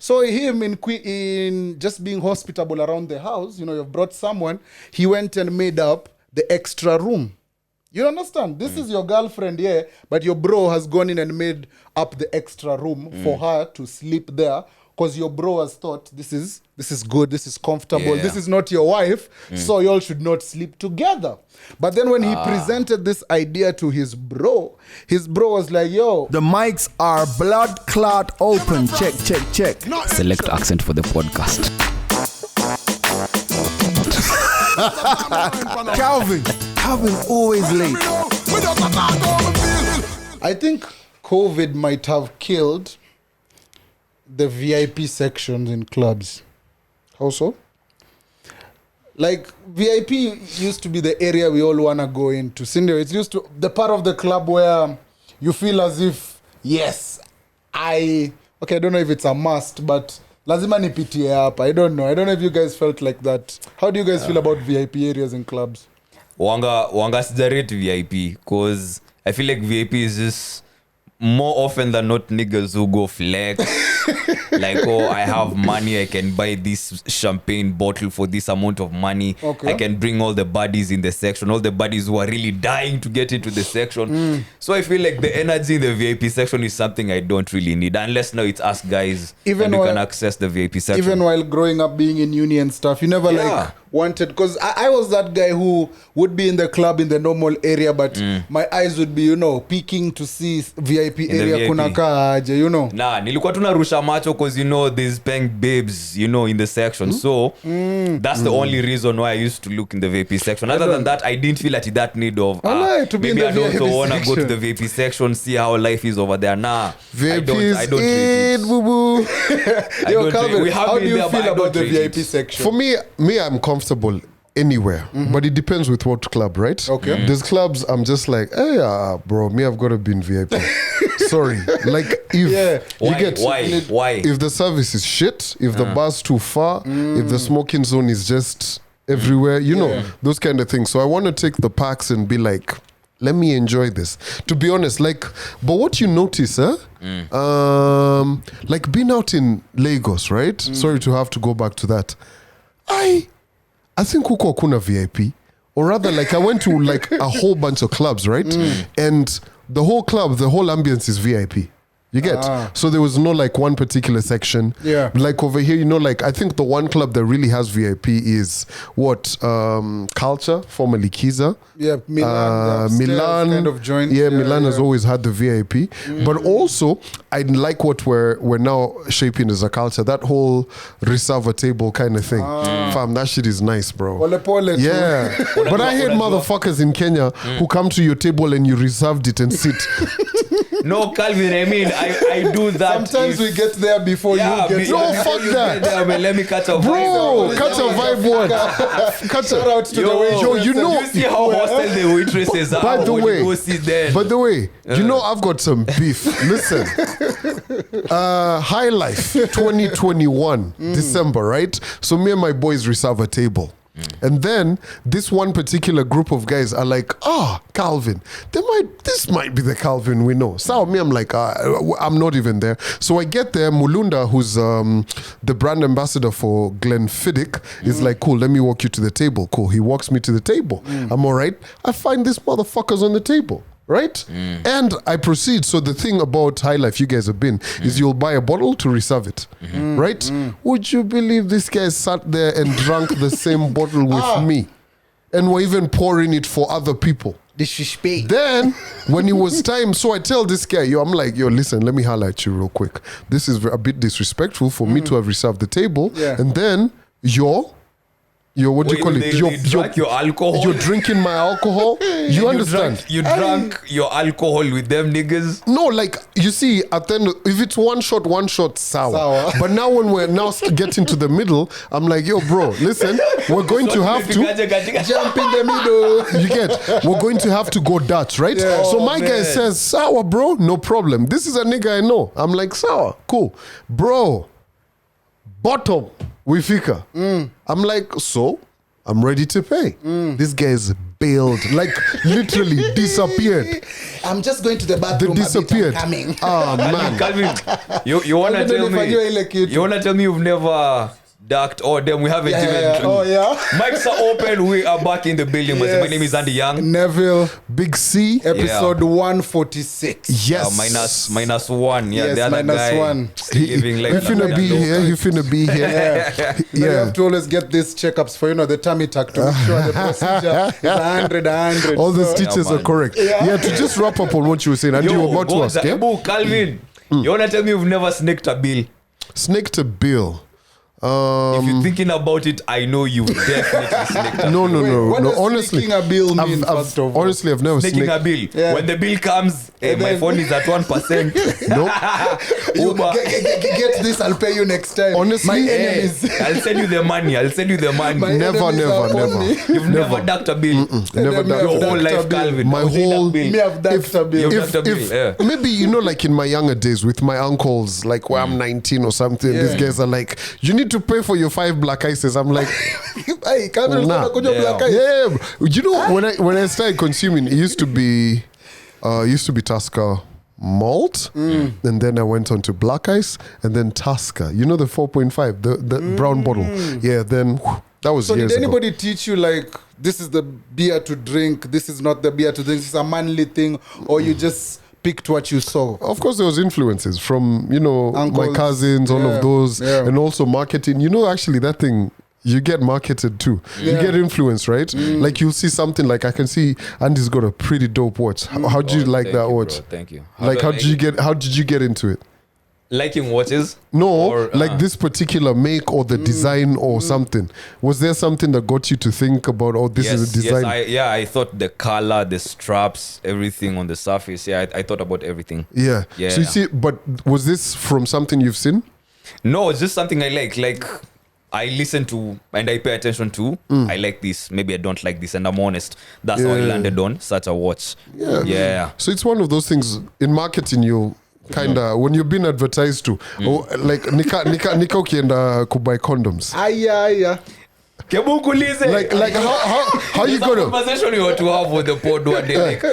So him in just being hospitable around the house, you've brought someone, he went and made up the extra room. You understand? This is your girlfriend, yeah, but your bro has gone in and made up the extra room for her to sleep there because your bro has thought this is good, this is comfortable, this is not your wife, so y'all should not sleep together. But then when he presented this idea to his bro was like, yo. The mics are blood clot open. Check. Select accent for the podcast. Calvin always late. I think COVID might have killed the VIP sections in clubs. How so? Like, VIP used to be the area we all want to go into. Cindy, it's used to the part of the club where you feel as if, yes, I don't know if it's a must, but lazima nipitie hapa. I don't know if you guys felt like that. How do you guys feel about VIP areas in clubs? Wanga sijarate VIP because I feel like VIP is just more often than not niggas who go flex. Like, I have money, I can buy this champagne bottle for this amount of money. Okay. I can bring all the buddies in the section, all the buddies who are really dying to get into the section. So I feel like the energy in the VIP section is something I don't really need, unless now it's us guys and you can access the VIP section. Even while growing up, being in uni and stuff, you never wanted, because I was that guy who would be in the club in the normal area, but my eyes would be, peeking to see VIP in area kuna kaaje, nilikuwa tunarusha macho because there's paying babes in the section. So that's the only reason why I used to look in the VIP section. Other than that, I didn't feel that need of maybe I don't want to go to the VIP section, see how life is over there. VIP I don't it, boo boo. How do you feel about the VIP section? For me I'm comfortable anywhere, but it depends with what club, right? Okay. There's clubs I'm just like, hey, bro, I've got to be in VIP. Sorry, like if why if the service is shit, if the bar's too far, if the smoking zone is just everywhere, those kind of things. So I want to take the packs and be like, let me enjoy this. To be honest, but what you notice, like being out in Lagos, right? Sorry to have to go back to that. I think huko kuna VIP, or rather, like I went to like a whole bunch of clubs, right? And the whole club, the whole ambience is VIP. You get? So there was no like one particular section. Yeah. Like over here, like I think the one club that really has VIP is what? Culture, formerly Kiza. Yeah, Milan kind of joined. Yeah, Milan has always had the VIP. But also, I like what we're now shaping as a culture. That whole reserve table kind of thing. Fam, that shit is nice, bro. Pole yeah. But I hate motherfuckers in Kenya who come to your table and you reserved it and sit. No, Calvin, I mean, I do that. Sometimes we get there before you get there. No, fuck that. There, let me catch a vibe. Bro, catch a vibe what? Catch a out to the way. You see how hostile the waitresses are. By the way, there. I've got some beef. Listen. High Life 2021, December, right? So me and my boys reserve a table. And then this one particular group of guys are like, Calvin, this might be the Calvin we know. So me, I'm like, I'm not even there. So I get there, Mulunda, who's the brand ambassador for Glenfiddich, is like, cool, let me walk you to the table. Cool, he walks me to the table. I'm all right. I find these motherfuckers on the table. Right? And I proceed. So the thing about High Life you guys have been is you'll buy a bottle to reserve it. Right? Would you believe this guy sat there and drank the same bottle with me? And were even pouring it for other people. Disrespect. Then, when it was time, so I tell this guy, I'm like, listen, let me highlight you real quick. This is a bit disrespectful for me to have reserved the table. Yeah. And then, what do you call it? Your alcohol. You're drinking my alcohol. You understand? You drank your alcohol with them niggas. No, like you see, at the end, if it's one shot, sour. But now when we're now getting to the middle, I'm like, yo, bro, listen, we're going to have to jump in the middle. You get? We're going to have to go Dutch, right? Yeah. So my guy says, sour, bro, no problem. This is a nigga I know. I'm like, sour, cool, bro. Bottom. We fika. I'm like, so I'm ready to pay. This guy is bailed, like literally disappeared. I'm just going to the They bathroom. disappeared. I'm coming. Oh man. Calvin, you wanna tell me? You wanna tell me you've never ducked? Oh damn, we haven't even. Oh yeah. Mics are open. We are back in the building. Yes. My name is Andy Young. Neville, Big C. episode 146. Yes. Minus one. Yeah, Yes, the other minus guy one. still living He like finna be here. He finna be here. Yeah. You have to always get these checkups for the tummy tuck to make sure the procedure is 100. All the So- stitches Yeah, are man. correct. Yeah. To just wrap up on what you were saying, and you were about to ask, yeah? Calvin, you wanna tell me you've never snaked a bill? Snaked a bill. If you're thinking about it, I know you've definitely snaked a No, bill. no, What no. does Honestly, sneaking a bill mean, first of all? honestly, I've never Snaking a snaked. bill. Yeah. When the bill comes, my then- phone is at 1%. You Uber. get this, I'll pay you next time. Honestly, my Hey, enemies. I'll send you the money. My Never, enemies never, are on never. me. You've never ducked a bill. Never Them done. have Your whole ducked a life, bill. Calvin. My I was saying whole- that bill. Me have ducked a bill. You've If, ducked a if bill, yeah. maybe like in my younger days with my uncles, like where I'm 19 or something, these guys are like, you need to pay for your 5 black ices. I'm like, Hey, Calvin, Nah. kunywa Yeah. black ice. yeah. You know, when I started consuming, it used to be Tusker malt, and then I went on to black ice, and then Tusker. You know the 4.5, the brown bottle. Yeah. Then that was So years did ago. anybody teach you like this is the beer to drink, this is not the beer to drink, this is a manly thing, or you just picked what you saw? Of course, there was influences from my Uncles, cousins, all yeah, of those, yeah. and also marketing. Actually, that thing. You get marketed too. You Yeah. get influenced, right? Like you'll see something like I can see Andy's got a pretty dope watch. How do you like Thank that you, watch? bro. Thank you. Like do I how did you get into it? liking watches? No, Or, like this particular make or the design or something. Was there something that got you to think about, oh, this is a design? I thought the color, the straps, everything on the surface. Yeah, I thought about everything. Yeah. Yeah. So you see, but was this from something you've seen? No, it's just something I like. Like I listen to and I pay attention to. I like this. Maybe I don't like this, and I'm honest. That's how I Yeah. landed on such a watch. Yeah. Yeah. So it's one of those things in marketing you kind of when you're being advertised to, or like nika ukienda kubuy condoms. Aya. Like how you It's a gonna? conversation we want to have with the pod one day. Like,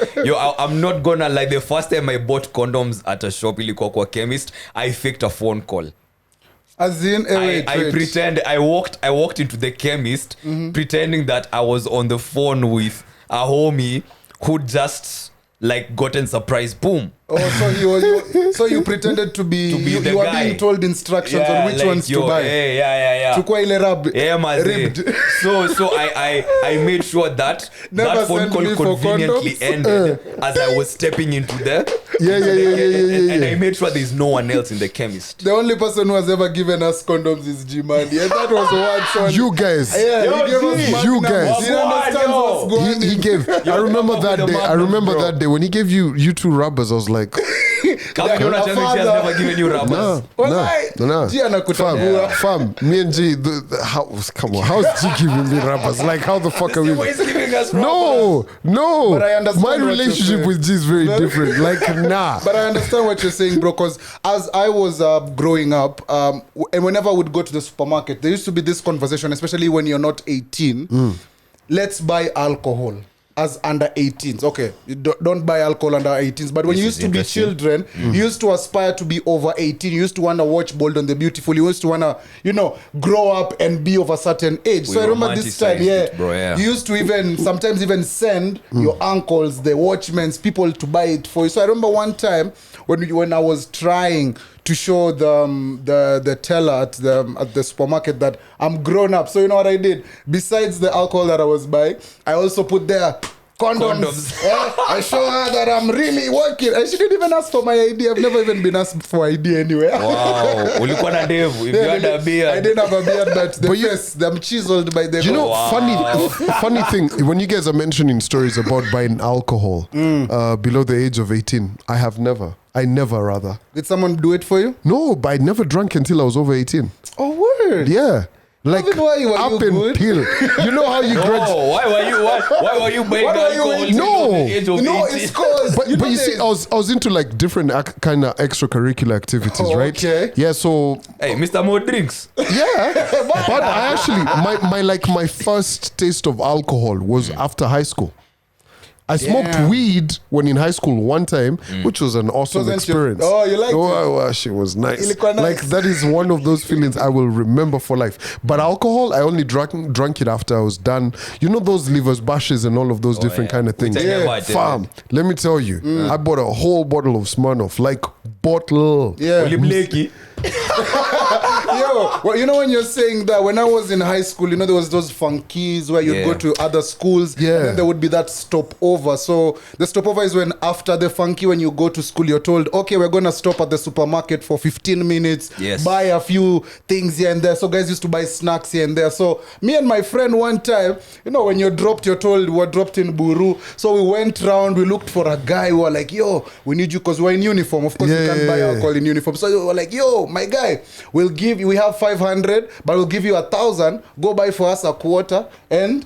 I'm not gonna like the first time I bought condoms at a shop ilikuwa kwa chemist. I faked a phone call. As in, I walked into the chemist pretending that I was on the phone with a homie who just like gotten surprise. Boom. Oh, so you pretended to be be the you were guy. being told instructions on which ones to buy. Yeah. Chukua ile Maze. ribbed. So I made sure that Never that phone send call me for conveniently condoms. ended as I was stepping into the and I made sure there's no one else in the chemist. The only person who has ever given us condoms is Jimani, and that was once on. You guys. Yeah, he gave us You Magnum. guys. He understands what's going He gave. I remember come up that with the day. I madness, remember bro. that day when he gave you two rubbers. I was like, Come you wanna tell me she has father. never given you rubbers? no. G anakutambua. Fam, me and G, come on, how's G giving me rubbers? Like, how the fuck are we? Why is giving us rubbers? No. But I understand My what you're relationship saying. with G is very different. Like, nah. But I understand what you're saying, bro, because as I was growing up, and whenever I would go to the supermarket, there used to be this conversation, especially when you're not 18, let's buy alcohol as under 18s. Okay, you don't buy alcohol under 18s. But when This you is used to be interesting. children, you used to aspire to be over 18. You used to want to watch Bold and the Beautiful. You used to want to, grow up and be of a certain age. We So I remember this time, romanticized it, bro, yeah. you used to sometimes even send your uncles, the watchmen, people to buy it for you. So I remember one time when I was trying to show the teller at the supermarket that I'm grown up. So you know what I did? Besides the alcohol that I was buying, I also put there condoms. I show her that I'm really working. I shouldn't even ask for my ID. I've never even been asked for ID anywhere. Wow. Ulikuwa na ndevu. If you had a beard. I didn't have a beard, but the face, I'm chiseled by the. You know, Wow. funny thing, when you guys are mentioning stories about buying alcohol below the age of 18, I never rather. Did someone do it for you? No, but I never drank until I was over 18. Oh, word. Yeah. Like Even why were up you and good? pill. You know how you grudge. Oh, why were you buying Why were you alcohol into- till No. the age of No, 18? it's cause But you see, there's- I was into like different kind of extracurricular activities, Oh, right? okay. Yeah, so Hey, Mr. Mo drinks. yeah. But I actually my first taste of alcohol was after high school. I smoked weed when in high school one time, which was an awesome Wasn't experience. you liked it? Wow, shit was nice. Ilikuwa nice. Like that is one of those feelings I will remember for life. But alcohol, I only drank it after I was done. You know those livers, bashes, and all of those different kind of things. Which I never attended. Fam, let me tell you, I bought a whole bottle of Smirnoff, like bottle. Yeah. Oli Blakey. Yo, well, you know when you're saying that, when I was in high school, you know, there was those funkies where you'd go to other schools, and then there would be that stopover. So the stopover is when after the funky, when you go to school, you're told, okay, we're going to stop at the supermarket for 15 minutes, buy a few things here and there. So guys used to buy snacks here and there. So me and my friend one time, you know, when you're told we're dropped in Buru. So we went round, we looked for a guy, we were like, yo, we need you because we're in uniform. Of course, you can't buy alcohol in uniform. So we were like, yo, my guy, we have 500, but we'll give you 1,000. Go buy for us a quarter, and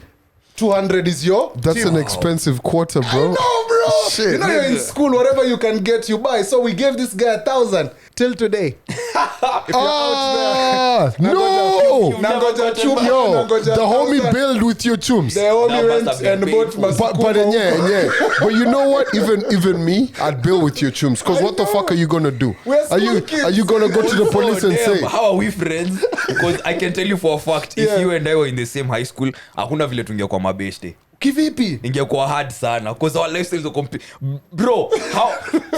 200 is your That's tip. an expensive quarter, bro. I know, bro. Shit, you know, you're in school, whatever you can get, you buy. So we gave this guy 1,000 till today. If you're out there, no! Nangoja chum, Yo, nangoja the homie 1,000. build with your chums. The homie That went must have and been bought painful. But yeah. But you know what? Even me, I'd bill with your chums. Because what the fuck are you gonna do? We're Are you school kids. are you gonna go to the police and Damn, say, how are we friends? Because I can tell you for a fact, if you and I were in the same high school, hakuna vile tungekuwa mabeshte. Kivipi? Ingekuwa hard sana because our lifestyles are bro, how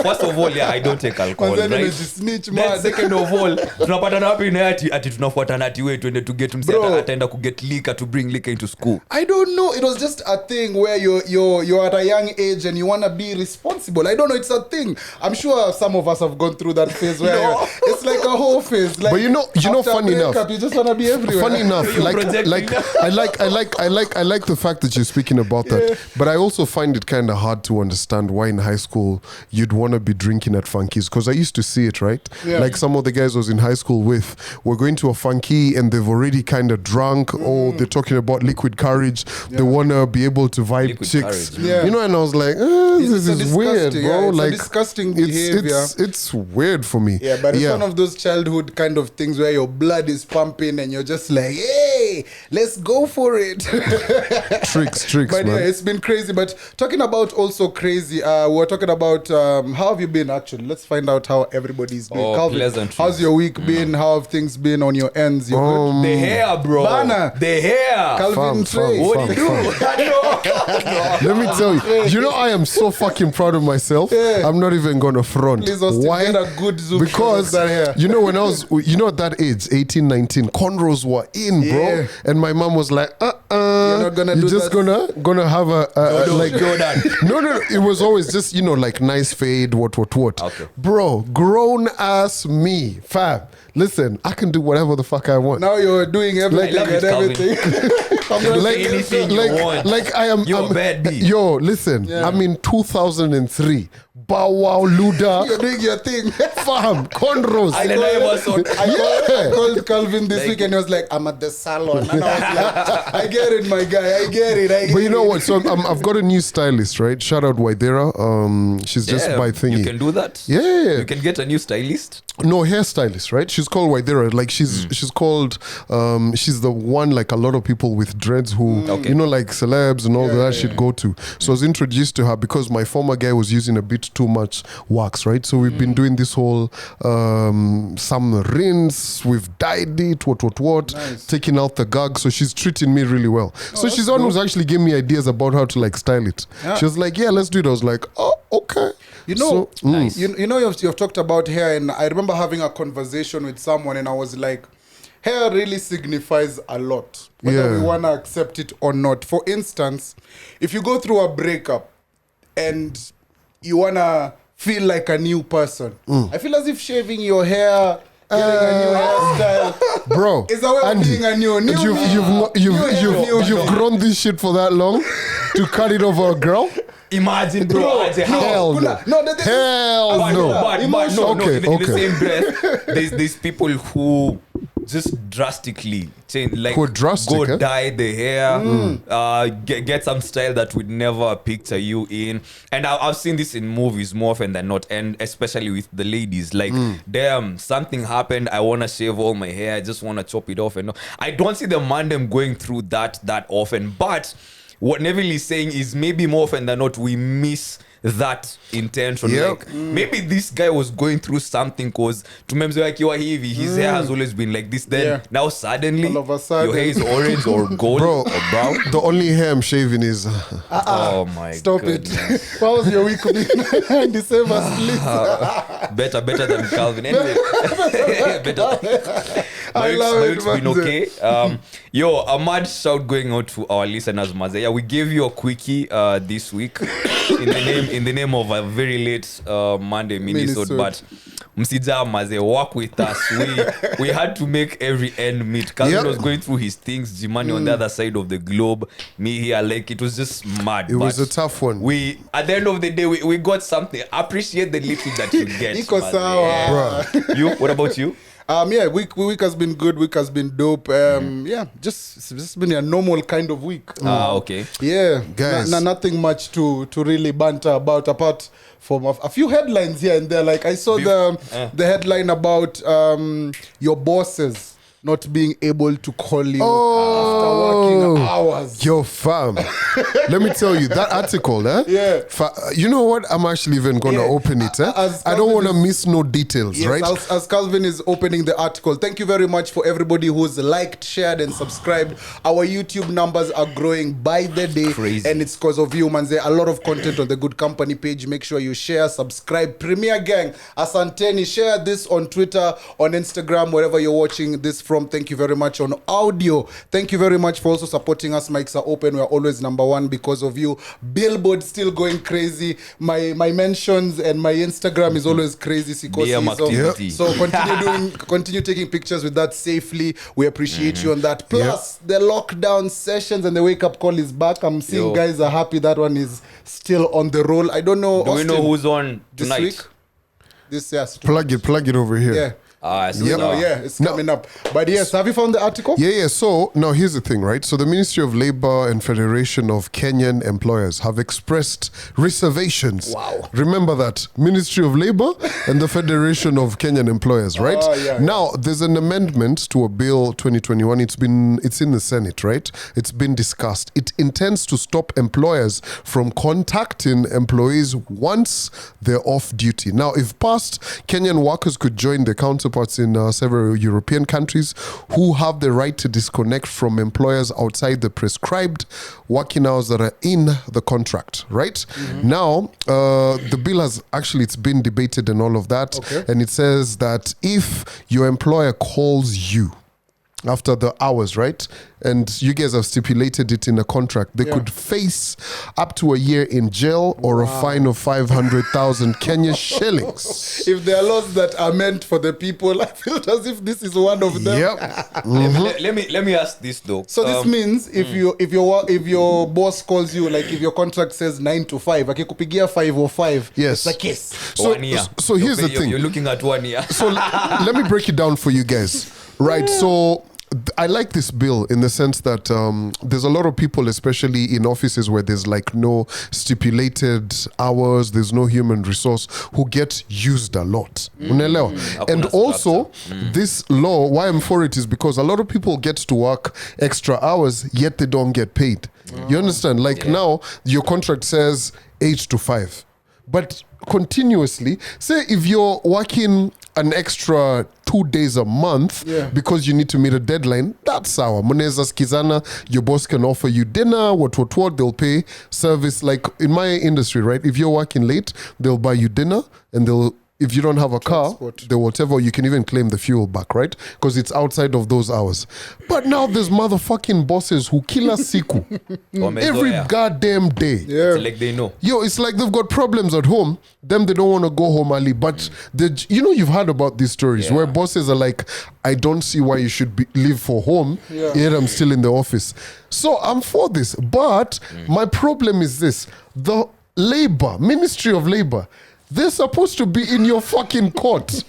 first of all, I don't take alcohol, Kwanza right? nimejisnitch, Then man. second of all, tunapatana wapi na ati tunafuatana ati wewe twende to get Bro. ataenda ku get liquor to bring liquor into school. I don't know. It was just a thing where you're at a young age and you want to be responsible. I don't know. It's a thing. I'm sure some of us have gone through that phase where No. it's like a whole phase. Like, But you know, after a funny enough. breakup, you just want to be everywhere. funny enough, You're projecting. I like the fact that you're speaking about that. But I also find it kind of hard to understand why in high school you'd want to be drinking at funkies. Because I used to see it, right? Yeah. Like some of the guys I was in high school with were going to a funky and they've already kind of drunk, or they're talking about liquid courage. They want to be able to vibe Liquid chicks. courage. Yeah. You know, and I was like, this It's is a weird, disgusting, bro. it's a Like disgusting behavior. It's weird for me. Yeah, but it's one of those childhood kind of things where your blood is pumping and you're just like, hey, let's go for it. tricks, But man. yeah, it's been crazy. But talking about also crazy, we're talking about how have you been actually? Let's find out how everybody's been. Oh, Calvin, pleasantries. how's your week been? How have things been on your ends? You good? The hair, bro. Bana. The hair. Calvin Trey. What do you do? Let me tell you, I am so fucking proud of myself. Yeah. I'm not even gonna front. Please, Austin, Why? get a good zoom shot Because of that hair. you know when I was, at that age, 18, 19, cornrows were in, bro. Yeah. And my mom was like, You're not gonna you're do just that. gonna have a like Jordan. no. It was always just like nice fade, what. Okay. Bro, grown ass me, fam. Listen, I can do whatever the fuck I want. Now you're doing everything love and it, Calvin. everything. I'm You not do like, saying anything you want. like I am. You're I'm- bad B. Yo, listen. I'm in 2003. Bow Wow Luda. you're doing your thing. Fam, cornrows. And then I was on. I called Calvin this week and he was like, I'm at the salon. And I was like, I get it, my guy. I get it. But you know what? So I've got a new stylist, right? Shout out Waidera. She's just by thingy. You can do that. Yeah. You can get a new stylist. No, hairstylist, right? She's called Waidera. Like she's called she's the one like a lot of people with dreads who Okay. like celebs and all that shit go to. So I was introduced to her because my former guy was using a bit too much wax, right? So we've been doing this whole some rinse, we've dyed it, what, Nice. taking out the gag. So she's treating me really well. So she's the one who's actually giving me ideas about how to like style it. Yeah. She was like, yeah, let's do it. I was like, oh, okay. You know, So, Nice. you know, you've talked about hair, and I remember having a conversation with someone, and I was like, hair really signifies a lot, whether Yeah. we want to accept it or not. For instance, if you go through a breakup and you want to feel like a new person, I feel as if shaving your hair, getting a new hairstyle, Bro, is a way of Andy, being a new you've grown this shit for that long to cut it over a girl? Imagine, bro. Hell no. No, the thing is- Hell But no. no. Okay, In the okay. same breath, there's people who just drastically change, like Who are drastic, go eh? dye the hair, get some style that would never picture you in. And I've seen this in movies more often than not, and especially with the ladies. Like, damn, something happened. I want to shave all my hair. I just want to chop it off. And I don't see the man them going through that often, but what Neville is saying is maybe more often than not we miss that intention. Yep. Like maybe this guy was going through something cause tumemzoea akiwa hivi, his hair has always been like this. Then now suddenly all of a sudden your hair is orange or gold Bro, or brown. the only hair I'm shaving is Oh my Stop goodness. it. What was your week been? December, please. Better than Calvin. Anyway, better. I My love it, week's been man. okay. Yo, a mad shout going out to our listeners, Maze. Yeah, we gave you a quickie this week in the name of a very late Monday minisode, but msija Maze, work with us. We had to make every end meet. Calvin Yep. was going through his things, Jimani on the other side of the globe, me here, like it was just mad. it was but a tough one. we at the end of the day we got something. Appreciate the little that you get. Iko Maze. sawa. Bruh. You, what about you? Yeah, week has been good. Week has been dope. Yeah, just been a normal kind of week. Okay. Yeah, Guys. nothing much to really banter about apart from a few headlines here and there. Like I saw the headline about your bosses not being able to call you after working hours. Yo, fam. Let me tell you, that article, Yeah. you know what? I'm actually even going to Yeah. open it. As I don't Calvin want to is- miss no details, Yes, right? as Calvin is opening the article, thank you very much for everybody who's liked, shared, and subscribed. Our YouTube numbers are growing by the day, Crazy. and it's because of you, man. There a lot of content on the Good Company page. Make sure you share, subscribe. Premier Gang, Asanteni, share this on Twitter, on Instagram, wherever you're watching this from. Thank you very much. On audio, thank you very much for also supporting us. Mics are open. We're always number one because of you. Billboard still going crazy. My mentions and my Instagram is always crazy. Sikosi. BM activity. So continue taking pictures with that safely. We appreciate you on that. Plus the lockdown sessions and the wake up call is back. I'm seeing Yo. guys are happy that one is still on the roll. I don't know. Do we know Austin, who's on this tonight? week? This yes. Plug it over here. Yeah. So Yep. No, yeah, it's coming up. But yes, have you found the article? Yeah. So now here's the thing, right? So the Ministry of Labor and Federation of Kenyan Employers have expressed reservations. Wow. Remember that Ministry of Labor and the Federation of Kenyan Employers, right? Yeah. Now there's an amendment to a bill 2021. It's in the Senate, right? It's been discussed. It intends to stop employers from contacting employees once they're off duty. Now, if passed, Kenyan workers could join their counterparts in several European countries who have the right to disconnect from employers outside the prescribed working hours that are in the contract, right? Now, the bill it's been debated and all of that. Okay. And it says that if your employer calls you after the hours, right? And you guys have stipulated it in a contract. They could face up to a year in jail or a fine of 500,000 Kenya shillings. If there are laws that are meant for the people, I feel as if this is one of them. Yep. Let me ask this though. So this means if your boss calls you, like if your contract says 9 to 5, akikupigia 505, Yes. it's a case. So, 1 year. so here's the thing. You're looking at 1 year. So let me break it down for you guys. Right. So I like this bill in the sense that there's a lot of people, especially in offices where there's like no stipulated hours, there's no human resource, who get used a lot. Unaelewa? And Hakuna also, this law, why I'm for it is because a lot of people get to work extra hours, yet they don't get paid. You understand? Like now, your contract says 8 to 5. But continuously, say if you're working an extra 2 days a month because you need to meet a deadline, that's our Muneza skizana, your boss can offer you dinner, what, they'll pay service. Like in my industry, right? If you're working late, they'll buy you dinner and if you don't have a car, they whatever, you can even claim the fuel back, right? Because it's outside of those hours. But now there's motherfucking bosses who kill us siku every goddamn day. It's like they know. Yo, it's like they've got problems at home. Them, they don't want to go home early. But you've heard about these stories where bosses are like, I don't see why you should leave for home. Yet I'm still in the office. So I'm for this. But my problem is this: the Ministry of Labor, they're supposed to be in your fucking court.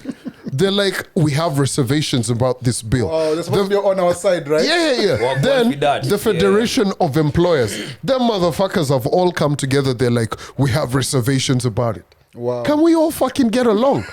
They're like, we have reservations about this bill. Oh, they're supposed to be on our side, right? Yeah. Walk Then with that. the Federation of Employers, them motherfuckers have all come together. They're like, we have reservations about it. Wow. Can we all fucking get along?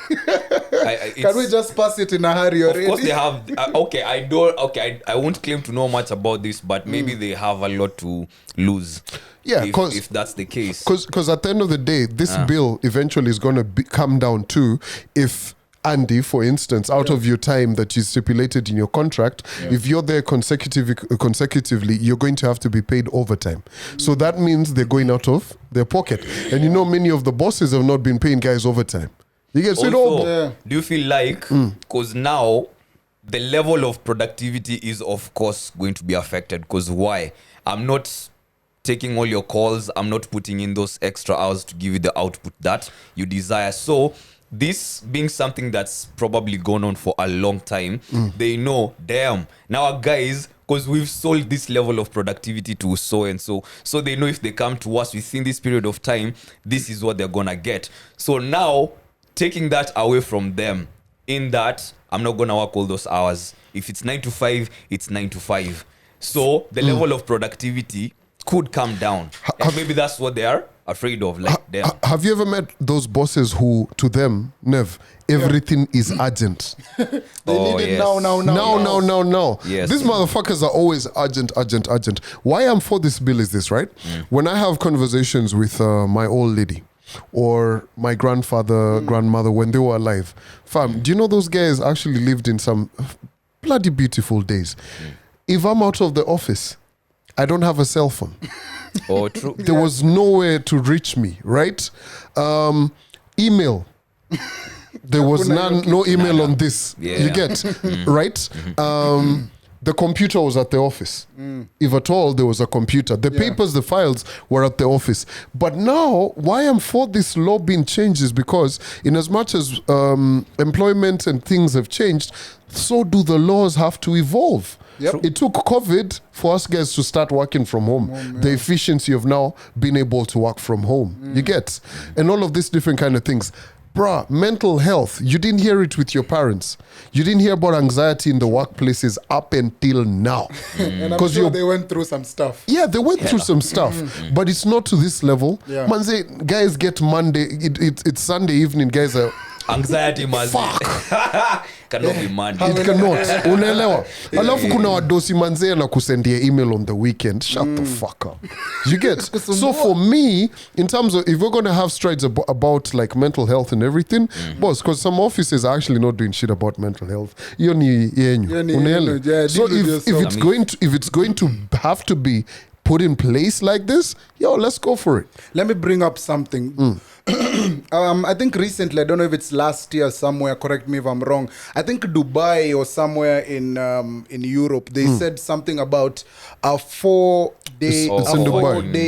Can we just pass it in a hurry already? Of course they have. Okay, I don't. Okay, I won't claim to know much about this, but maybe they have a lot to lose. Yeah, if that's the case. Because at the end of the day, this bill eventually is going to come down to if Andy, for instance, out of your time that is stipulated in your contract, if you're there consecutively, you're going to have to be paid overtime. So that means they're going out of their pocket. And you know, many of the bosses have not been paying guys overtime. You get Also, do you feel like, because now the level of productivity is of course going to be affected? Because why? I'm not taking all your calls. I'm not putting in those extra hours to give you the output that you desire. So this being something that's probably gone on for a long time, they know, damn, now guys, because we've sold this level of productivity to so and so they know if they come to us within this period of time, this is what they're gonna get. So now taking that away from them, in that I'm not gonna work all those hours. If it's 9 to 5, it's 9 to 5. So the level of productivity could come down. And maybe that's what they are afraid of. Like them. Have you ever met those bosses who, to them, Nev, everything is urgent? They need it now. No. Yes. These motherfuckers are always urgent. Why I'm for this bill is this, right? When I have conversations with my old lady or my grandfather, grandmother, when they were alive, fam, do you know those guys actually lived in some bloody beautiful days? If I'm out of the office, I don't have a cell phone. Oh, true. There was nowhere to reach me, right? Email. There was no email on this. Yeah. You get, right? The computer was at the office. If at all, there was a computer. The papers, the files were at the office. But now, why I'm for this law being changed is because in as much as employment and things have changed, so do the laws have to evolve. Yep. It took COVID for us guys to start working from home. The efficiency of now being able to work from home. You get? And all of these different kind of things. Bruh, mental health, you didn't hear it with your parents. You didn't hear about anxiety in the workplaces up until now. And I'm sure they went through some stuff. Yeah, they went through some stuff, but it's not to this level. Yeah. Man, say, guys get Monday, it's Sunday evening, guys are... Anxiety must cannot be Monday. It cannot. Unaelewa. Alafu kuna wadosi manzee na kusendia email on the weekend. Shut the fuck up. You get? So for me, in terms of, if we're going to have strides about like mental health and everything, boss, because some offices are actually not doing shit about mental health. Hiyo ni yenyu. Unaelewa. So if it's going to have to be put in place like this, yo, let's go for it. Let me bring up something. I think recently, I don't know if it's last year somewhere, correct me if I'm wrong, I think Dubai or somewhere in Europe, they said something about a 4-day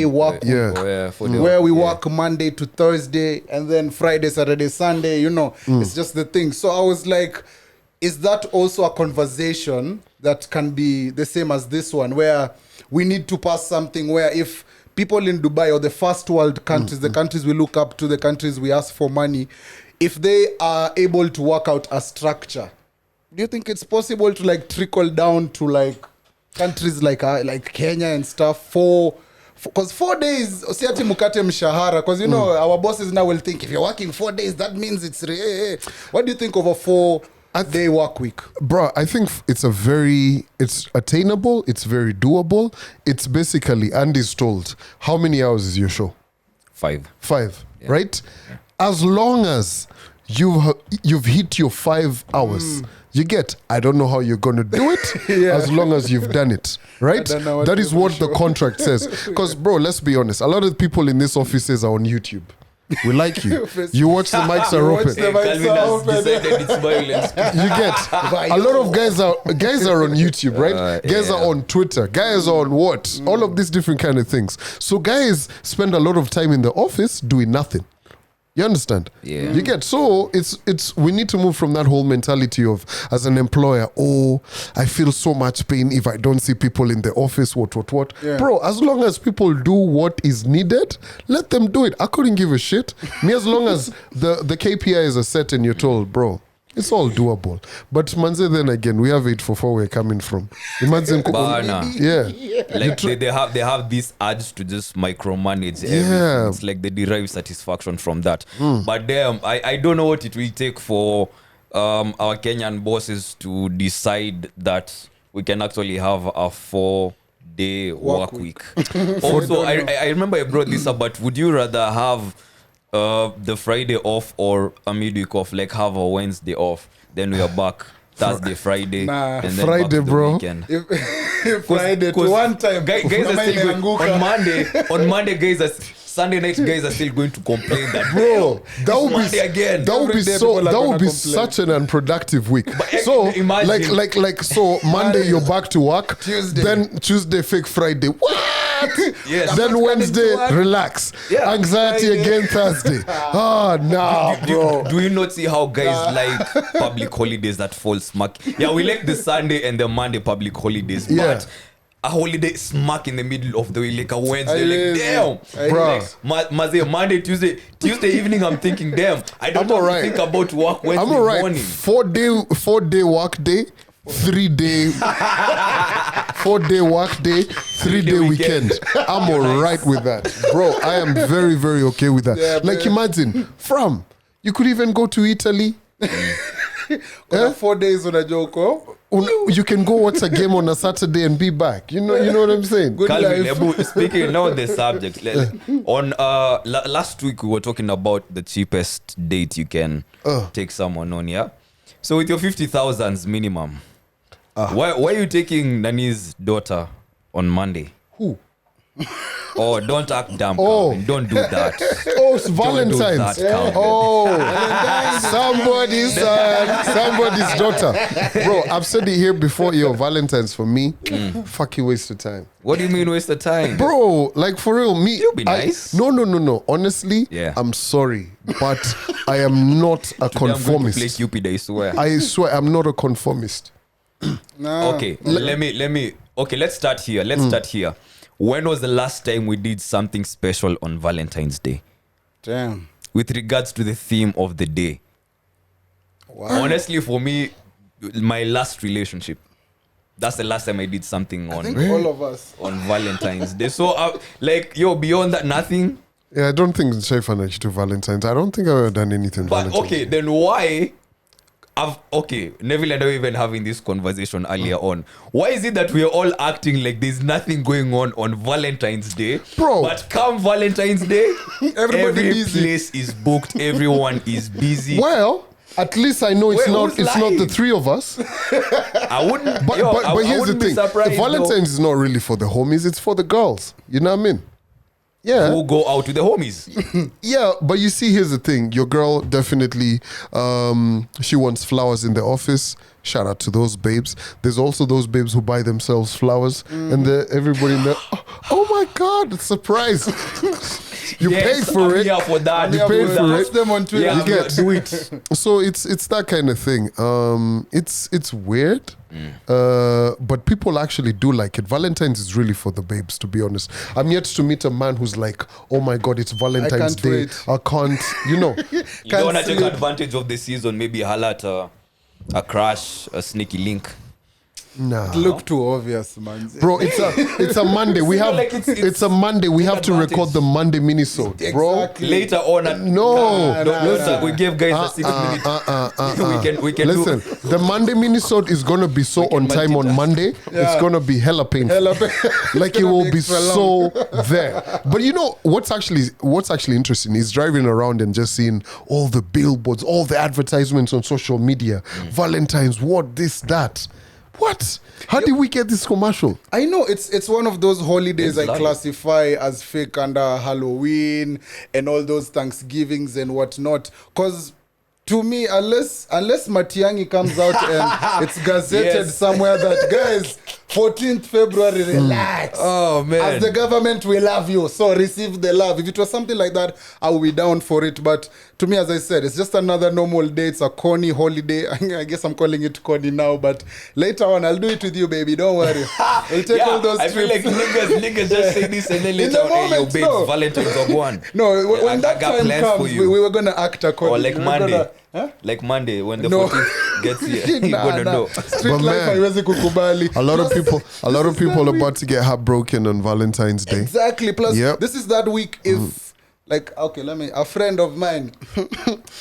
work week, where we work Monday to Thursday and then Friday, Saturday, Sunday, you know, it's just the thing. So I was like, is that also a conversation that can be the same as this one, where we need to pass something where if people in Dubai or the first world countries, the countries we look up to, the countries we ask for money, if they are able to work out a structure, do you think it's possible to like trickle down to like countries like Kenya and stuff because 4 days, usiati mukate mshahara, because you know our bosses now will think if you're working 4 days, that means it's what do you think of a 4-day work week? Bro, I think it's attainable, it's very doable. It's basically, Andy's told, how many hours is your show? 5, right? Yeah. As long as you've hit your 5 hours, you get, I don't know how you're going to do it, as long as you've done it, right? That is what the contract says. Because, bro, let's be honest, a lot of people in these offices are on YouTube. We like you. You watch the mics are open. You get a lot of guys are on YouTube, right? Guys are on Twitter. Guys are on what? All of these different kind of things. So guys spend a lot of time in the office doing nothing. You understand? Yeah. You get, so it's we need to move from that whole mentality of, as an employer, oh, I feel so much pain if I don't see people in the office, what. Yeah. Bro, as long as people do what is needed, let them do it. I couldn't give a shit. Me, as long as the KPIs are set and you're told, bro, it's all doable. But manze, then again, we have 844 we're coming from. Imagine, like they have this urge to just micromanage everything. It's like they derive satisfaction from that. But damn, I don't know what it will take for our Kenyan bosses to decide that we can actually have a 4-day work week. Also, I remember I brought this up, but would you rather have the Friday off or a midweek off? Like have a Wednesday off, then we are back Thursday, Friday, Nah, and then Friday, back to the bro. weekend. If Friday to one time, guys are mama still going, imeanguka. on Monday guys are Sunday night guys are still going to complain that Bro, that would Monday be again. That would Every be day so. people are That would gonna be complain. such an unproductive week. So, imagine. like, so Monday you're back to work. Tuesday. Then Tuesday, fake Friday. What? Yes. Then I'm not Wednesday, coming to work. relax. Yeah. Anxiety Friday. again Thursday. Nah, bro. Do you not see how guys like public holidays that fall smack? Yeah, we like the Sunday and the Monday public holidays, Yeah. but a holiday smack in the middle of the week, like a Wednesday, like damn, Bruh. Maze, Monday, Tuesday evening, I'm thinking, damn, I don't I'm have alright. to think about work Wednesday I'm alright. morning. 4-day work day, 3-day, 4-day work day, 3-day weekend. I'm alright with that, bro. I am very, very okay with that. Yeah, like man. imagine, you could even go to Italy. Kuna 4 days unajua uko. You can go watch a game on a Saturday and be back. You know what I'm saying? Good Calvin, life. Lebu, speaking now on the subject, on last week we were talking about the cheapest date you can take someone on, yeah? So with your 50,000 minimum, why are you taking Nani's daughter on Monday? Who? Oh, don't act dumb, Oh. Calvin. Don't do that. Oh, it's Don't do Valentine's. that, Calvin. Oh, somebody's son, somebody's daughter. Bro, I've said it here before. Yo, Valentine's for me, fucking waste of time. What do you mean waste of time? Bro, like for real, me. You be nice. No. Honestly, Yeah. I'm sorry, but I am not a Today I'm going to play conformist. Cupid, I swear. I swear, I'm not a conformist. Nah. Okay, let me. Okay, let's start here. Start here. When was the last time we did something special on Valentine's Day? Damn. With regards to the theme of the day. Wow. Honestly, for me, my last relationship. That's the last time I did something I on think all of us. Valentine's Day. So, beyond that, nothing. Yeah, I don't think Chef and I should do Valentine's. I don't think I've ever done anything But Valentine's. okay, then why? Neville and I were even having this conversation earlier on. Why is it that we are all acting like there's nothing going on Valentine's Day? Bro. But come Valentine's Day, Everybody every busy. place is booked. Everyone is busy. Well, at least I know it's Wait, not. who's It's not the lying? three of us. I wouldn't. But I here's the wouldn't be thing: surprised, the Valentine's is not really for the homies; it's for the girls. You know what I mean? Yeah, though. Who go out with the homies? yeah. But you see, here's the thing: your girl definitely, she wants flowers in the office. Shout out to those babes. There's also those babes who buy themselves flowers, and everybody in there. Oh my God! Surprise! You Yes, paid for I'm it. here for that. You paid for Post it. them on Twitter. Yeah, You get- do it. So it's that kind of thing. It's weird, but people actually do like it. Valentine's is really for the babes, to be honest. I'm yet to meet a man who's like, oh my God, it's Valentine's can't Day. wait. I can't, You don't want to take sleep. advantage of the season. Maybe holla at a crush, a sneaky link. nah. Look too obvious, man. Bro, it's a Monday. We have like it's a Monday. We have to advantage. record the Monday minisode, bro. Exactly. Later on, No, we give guys a 6 minute. We can Listen, do. the Monday minisode is gonna be so on time on multitask. Monday. It's Yeah. gonna be hella painful. Like it gonna will be be extra so there. But you know what's actually interesting is driving around and just seeing all the billboards, all the advertisements on social media. Valentine's, what, this, that. What? How did we get this commercial? I know it's one of those holidays It's I lovely. classify as fake under Halloween and all those Thanksgivings and whatnot. Because to me, unless Matiangi comes out and it's gazetted Yes. somewhere that guys, 14th February, relax. Oh, man. As the government, we love you, so receive the love. If it was something like that, I would be down for it. But to me, as I said, it's just another normal day. It's a corny holiday. I guess I'm calling it corny now, but later on, I'll do it with you, baby. Don't worry. We'll take all those I feel like trips. niggas just say this and then In later the on, hey, yo, moment, babes, no. Valentine's are one. No, when I that got time plans for comes, you. we were going to act Or accordingly. like We were Monday. gonna- huh? Like Monday when the No. 14th gets here. You're Nah, gonna nah. know. Street But life man, haiwezi kukubali. A lot of Plus, people this is are that about to get heartbroken on Valentine's Day. Exactly. Plus, Yep. this is that week. If Like, okay, a friend of mine.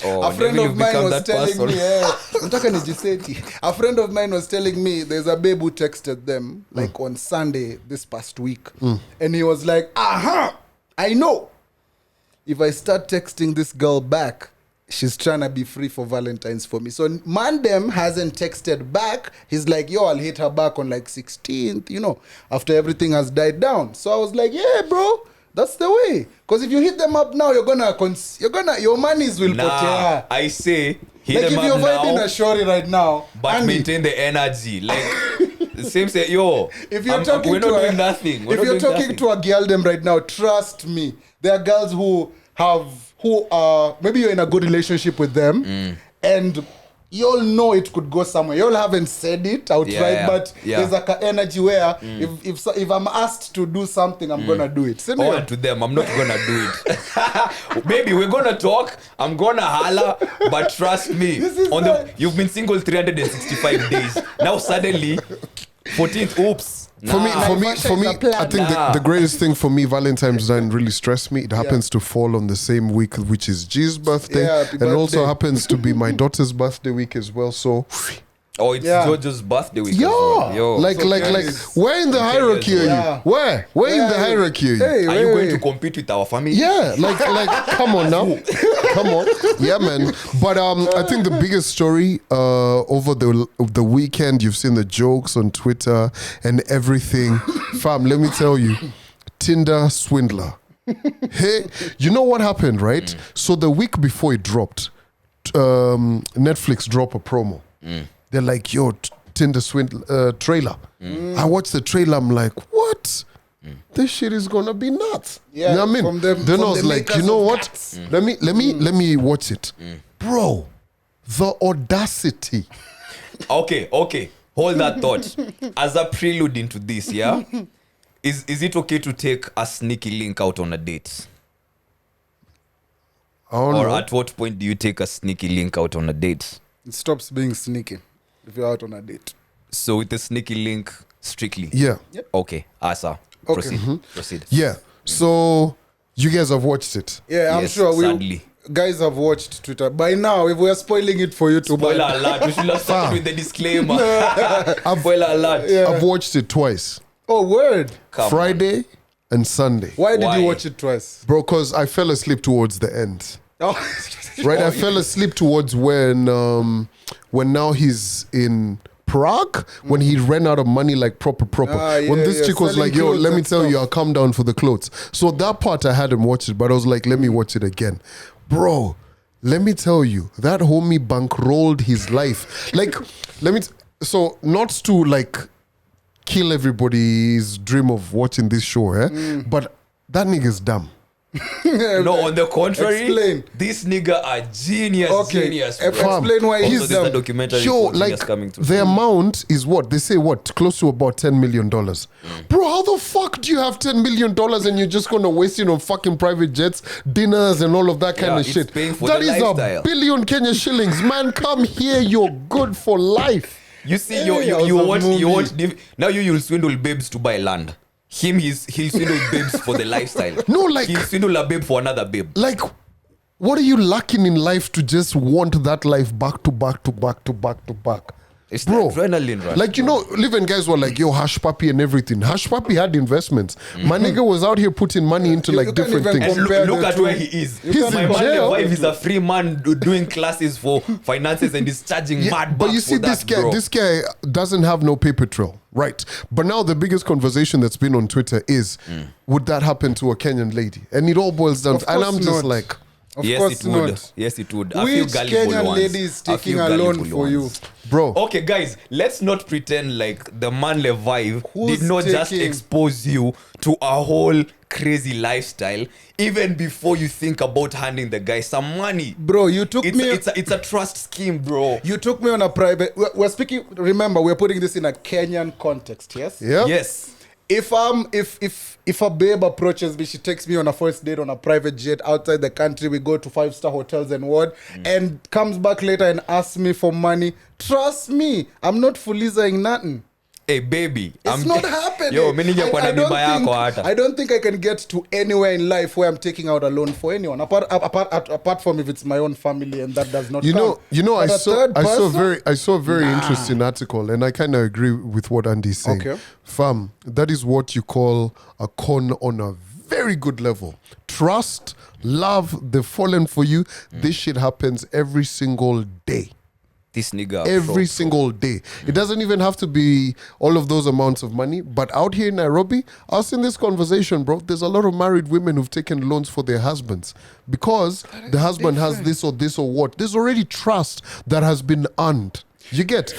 Oh, A friend maybe of you've mine become was that telling person. me, nataka nijiseti. A friend of mine was telling me there's a babe who texted them like on Sunday this past week. And he was like, I know. If I start texting this girl back, she's trying to be free for Valentine's for me. So Mandem hasn't texted back. He's like, yo, I'll hit her back on like 16th, after everything has died down. So I was like, yeah, bro, that's the way. Because if you hit them up now, your monies will Nah, potea. I say hit Like them if you're up vibing now, a shorty right now, but Andy, maintain the energy. Like same say, yo, if you're talking we're not to doing nothing. We're if not you're doing talking nothing. to a girl them right now, trust me, there are girls who are maybe you're in a good relationship with them, and you all know it could go somewhere. You all haven't said it outright, but there's like an energy where if I'm asked to do something, I'm gonna do it. Send me Oh, and to them, I'm not gonna do it. Maybe we're gonna talk. I'm gonna holler, but trust me, This is you've been single 365 days. Now suddenly, 14th. Oops. For me, Nah. for me, Is a plan. I think the greatest thing for me, Valentine's doesn't really stress me. It happens to fall on the same week, which is G's birthday, Yeah, happy and also birthday. happens to be my daughter's birthday week as well. So, Oh, it's Yeah. Jojo's birthday week. as yeah, well. Yo. like, where in the hierarchy are you? Yeah. Where in the hierarchy are you? Hey, Are you going wait. to compete with our family? Yeah, like, come on now, come on, yeah, man. But I think the biggest story over the weekend, you've seen the jokes on Twitter and everything, fam. Let me tell you, Tinder Swindler. Hey, you know what happened, right? So the week before it dropped, Netflix dropped a promo. They're like, yo, Tinder Swindler trailer. I watched the trailer. I'm like, what? This shit is gonna be nuts. Yeah, you know what I mean? from them- then from I was the like, you makers know of what? Cats. Let me watch it, bro. The audacity. Okay. Hold that thought. As a prelude into this, yeah? Is it okay to take a sneaky link out on a date? I don't Or know. at what point do you take a sneaky link out on a date? It stops being sneaky if you're out on a date. So with the sneaky link, strictly. Yeah, Okay, Asa. Okay. Proceed. yeah. So you guys have watched it. Yeah, I'm Yes, sure sadly. guys have watched Twitter. By now, if we're spoiling it for you to Spoiler buy, alert. We should have started with the disclaimer. Spoiler alert. I've watched it twice, oh, word. Come on. Friday and Sunday, Why did Why? you watch it twice? bro. Because I fell asleep towards the end. Oh, Right, I fell asleep towards when now he's in Prague, when he ran out of money, like proper. Ah, when yeah, this yeah, chick was selling like, yo, clothes let me and tell you, stuff. I'll come down for the clothes. So that part I hadn't watched it, but I was like, let me watch it again. Bro, let me tell you, that homie bankrolled his life. Like, so not to like kill everybody's dream of watching this show, but that nigga's dumb. No, on the contrary, Explain. this nigga a genius. Okay, Genius. if- bro. explain why Also, he's there's a dumb. documentary Yo, called like Genius coming through. the amount is what they say, what close to about $10 million. Bro, how the fuck do you have $10 million and you're just gonna waste it on fucking private jets, dinners, and all of that kind Yeah, of it's shit? paying for That the is lifestyle. $1 billion Kenya shillings, man. Come here, you're good for life. You see, Hey, you that was want a you movie. want now you'll swindle babes to buy land. He'll swindle babes for the lifestyle. No, like- he'll swindle a babe for another babe. Like, what are you lacking in life to just want that life back to back to back to back to back? It's Bro, the adrenaline rush. like, you know, living guys were like, yo, Hush Puppy and everything. Hush Puppy had investments. My nigga was out here putting money into You like can't different even things. and compare look the at two. where he is. He's My in man jail. Levive is a free man doing classes for finances and he's charging mad But bucks you see, for that, bro. this guy doesn't have no paper trail, right? But now the biggest conversation that's been on Twitter is, would that happen to a Kenyan lady? And it all boils down Of to, and course I'm just not. like, Of yes, course it would. not. Yes, it would. A few Which gullible Kenyan ones. lady is A few taking a loan gullible for you? ones. bro, Okay, guys, let's not pretend like the man Levive Who's did not just taking- expose you to a whole crazy lifestyle even before you think about handing the guy some money. Bro, you took It's, me. it's a trust scheme, bro. You took me on a private. We're speaking. Remember, we're putting this in a Kenyan context. Yes. yeah. Yes. If a babe approaches me, she takes me on a first date on a private jet outside the country. We go to 5-star hotels and what, and comes back later and asks me for money. Trust me, I'm not fulizing nothing. Hey baby, It's not happening. Yo, mimi ningekuwa na mimba yako hata. I don't think I can get to anywhere in life where I'm taking out a loan for anyone. Apart from if it's my own family and that does not count. I But a third saw a very Nah. interesting article, and I kind of agree with what Andy's saying. Okay. Fam, that is what you call a con on a very good level. Trust, love, they've fallen for you. This shit happens every single day. This nigga. Every single day. It doesn't even have to be all of those amounts of money. But out here in Nairobi, I was in this conversation, bro. There's a lot of married women who've taken loans for their husbands because the husband has this or what. There's already trust that has been earned. You get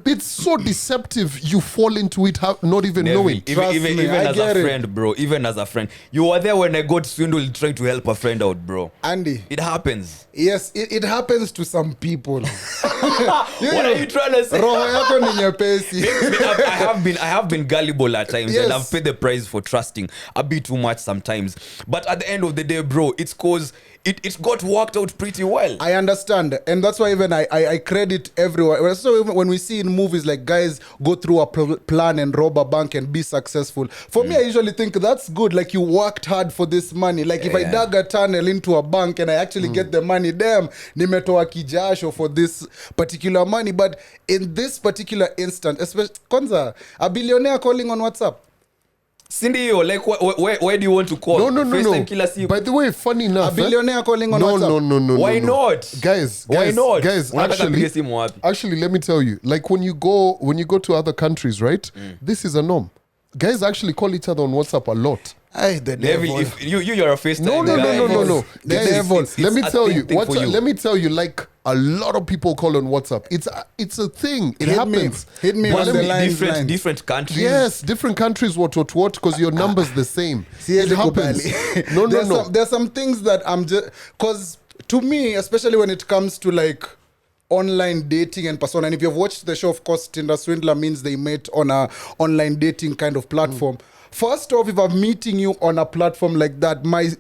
it's so deceptive. You fall into it not even knowing. Even as a friend, bro. Even as a friend, you were there when I got swindled trying to help a friend out, bro. Andy, It happens. yes, it happens to some people. What are you trying to say? Roho yako ni nyepesi. I have been gullible at times, Yes. and I've paid the price for trusting a bit too much sometimes. But at the end of the day, bro, it's cause it got worked out pretty well. I understand, and that's why even I credit everyone. So even when we see in movies like guys go through a plan and rob a bank and be successful, for me I usually think that's good. Like you worked hard for this money. Like if I dug a tunnel into a bank and I actually get the money, damn, nimetoa kijasho for this particular money. But in this particular instant, especially Konza, a billionaire calling on WhatsApp. Sindio, like where do you want to call? No. FaceTime kila siku. By the way, funny enough, A billionaire calling on WhatsApp. No. Why not? Guys, Why not? Unataka nipige actually, simu wapi? actually, let me tell you, like when you go to other countries, right? This is a norm. Guys actually call each other on WhatsApp a lot. Ay, the Levi, devil. if you're a FaceTime No. The Guys, devil. let me a tell thing you. for you. Let me tell you. Like a lot of people call on WhatsApp. It's a thing. It happens. Hit me But on let the me- line. different countries. Yes, different countries. What? Because your number's the same. Siwezi It happens. kubali. No. There's some things that I'm just because to me, especially when it comes to like online dating and persona, and if you've watched the show, of course, Tinder Swindler means they met on a online dating kind of platform. First off, if I'm meeting you on a platform like that, my